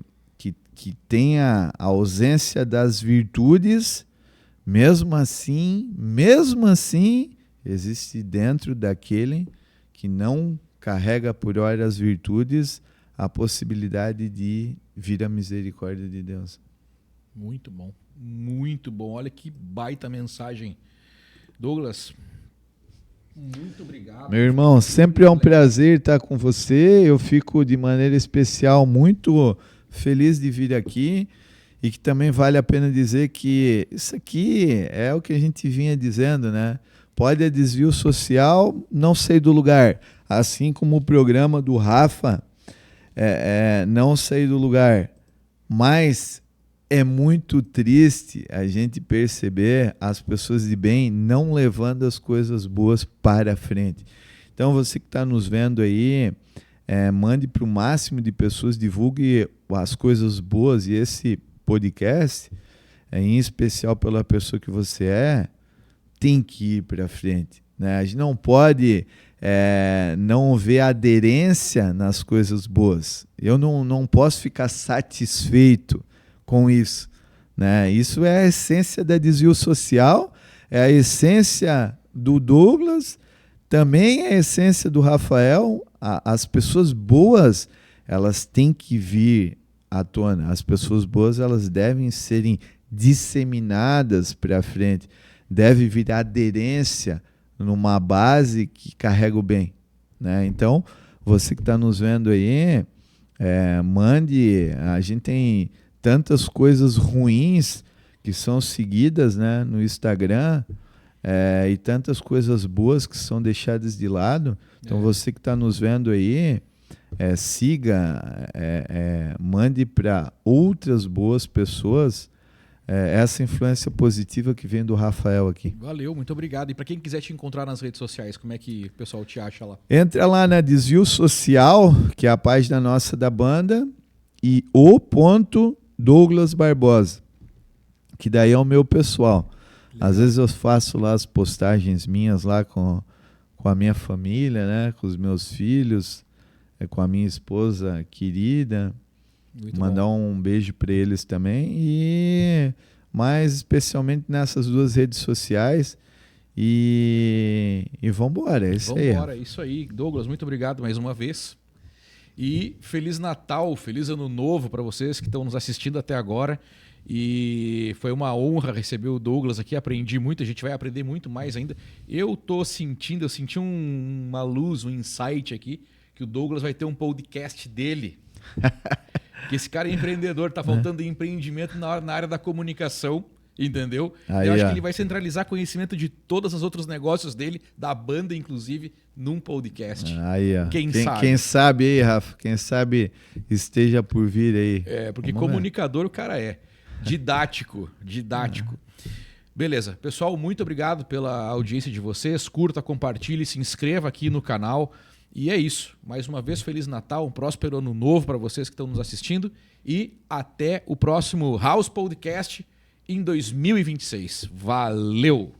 tenha a ausência das virtudes, mesmo assim, existe dentro daquele que não carrega por hora as virtudes a possibilidade de vir a misericórdia de Deus. Muito bom, muito bom. Olha que baita mensagem. Douglas, muito obrigado. Meu irmão, sempre é um prazer estar com você. Eu fico de maneira especial muito feliz de vir aqui, e que também vale a pena dizer que isso aqui é o que a gente vinha dizendo, né? Pode é desvio social, não sei do lugar. Assim como o programa do Rafa, não sei do lugar. Mas é muito triste a gente perceber as pessoas de bem não levando as coisas boas para frente. Então, você que está nos vendo aí, mande para o máximo de pessoas, divulgue as coisas boas, e esse podcast, em especial pela pessoa que você tem que ir para frente, né? A gente não pode não ver aderência nas coisas boas. Eu não posso ficar satisfeito com isso, né? Isso é a essência da desvio social, é a essência do Douglas, também é a essência do Rafael. As pessoas boas, elas têm que vir à tona. As pessoas boas, elas devem serem disseminadas para frente. Deve vir aderência numa base que carrega o bem, né? Então, você que está nos vendo aí, mande. A gente tem tantas coisas ruins que são seguidas, né, no Instagram, e tantas coisas boas que são deixadas de lado. Então, você que está nos vendo aí, siga, mande para outras boas pessoas essa influência positiva que vem do Rafael aqui. Valeu, muito obrigado. E para quem quiser te encontrar nas redes sociais, como é que o pessoal te acha lá? Entra lá na Desvio Social, que é a página nossa da banda, e Douglas Barbosa, que daí é o meu pessoal. Legal. Às vezes eu faço lá as postagens minhas lá com a minha família, né, com os meus filhos, com a minha esposa querida. Muito mandar bom. Um beijo para eles também, e mais especialmente nessas duas redes sociais. E vamos embora, é isso aí. Vamos embora, é isso aí. Douglas, muito obrigado mais uma vez. E Feliz Natal, Feliz Ano Novo para vocês que estão nos assistindo até agora. E foi uma honra receber o Douglas aqui, aprendi muito, a gente vai aprender muito mais ainda. Eu senti uma luz, um insight aqui, que o Douglas vai ter um podcast dele. Que esse cara é empreendedor, tá faltando empreendimento na área da comunicação, entendeu? Aí, eu acho que ele vai centralizar conhecimento de todos os outros negócios dele, da banda inclusive, num podcast. Aí, ó. Quem sabe? Quem sabe aí, Rafa, quem sabe esteja por vir aí. Porque comunicador o cara é. Didático. Beleza. Pessoal, muito obrigado pela audiência de vocês. Curta, compartilhe, se inscreva aqui no canal. E é isso. Mais uma vez, Feliz Natal, um próspero Ano Novo para vocês que estão nos assistindo. E até o próximo House Podcast em 2026. Valeu!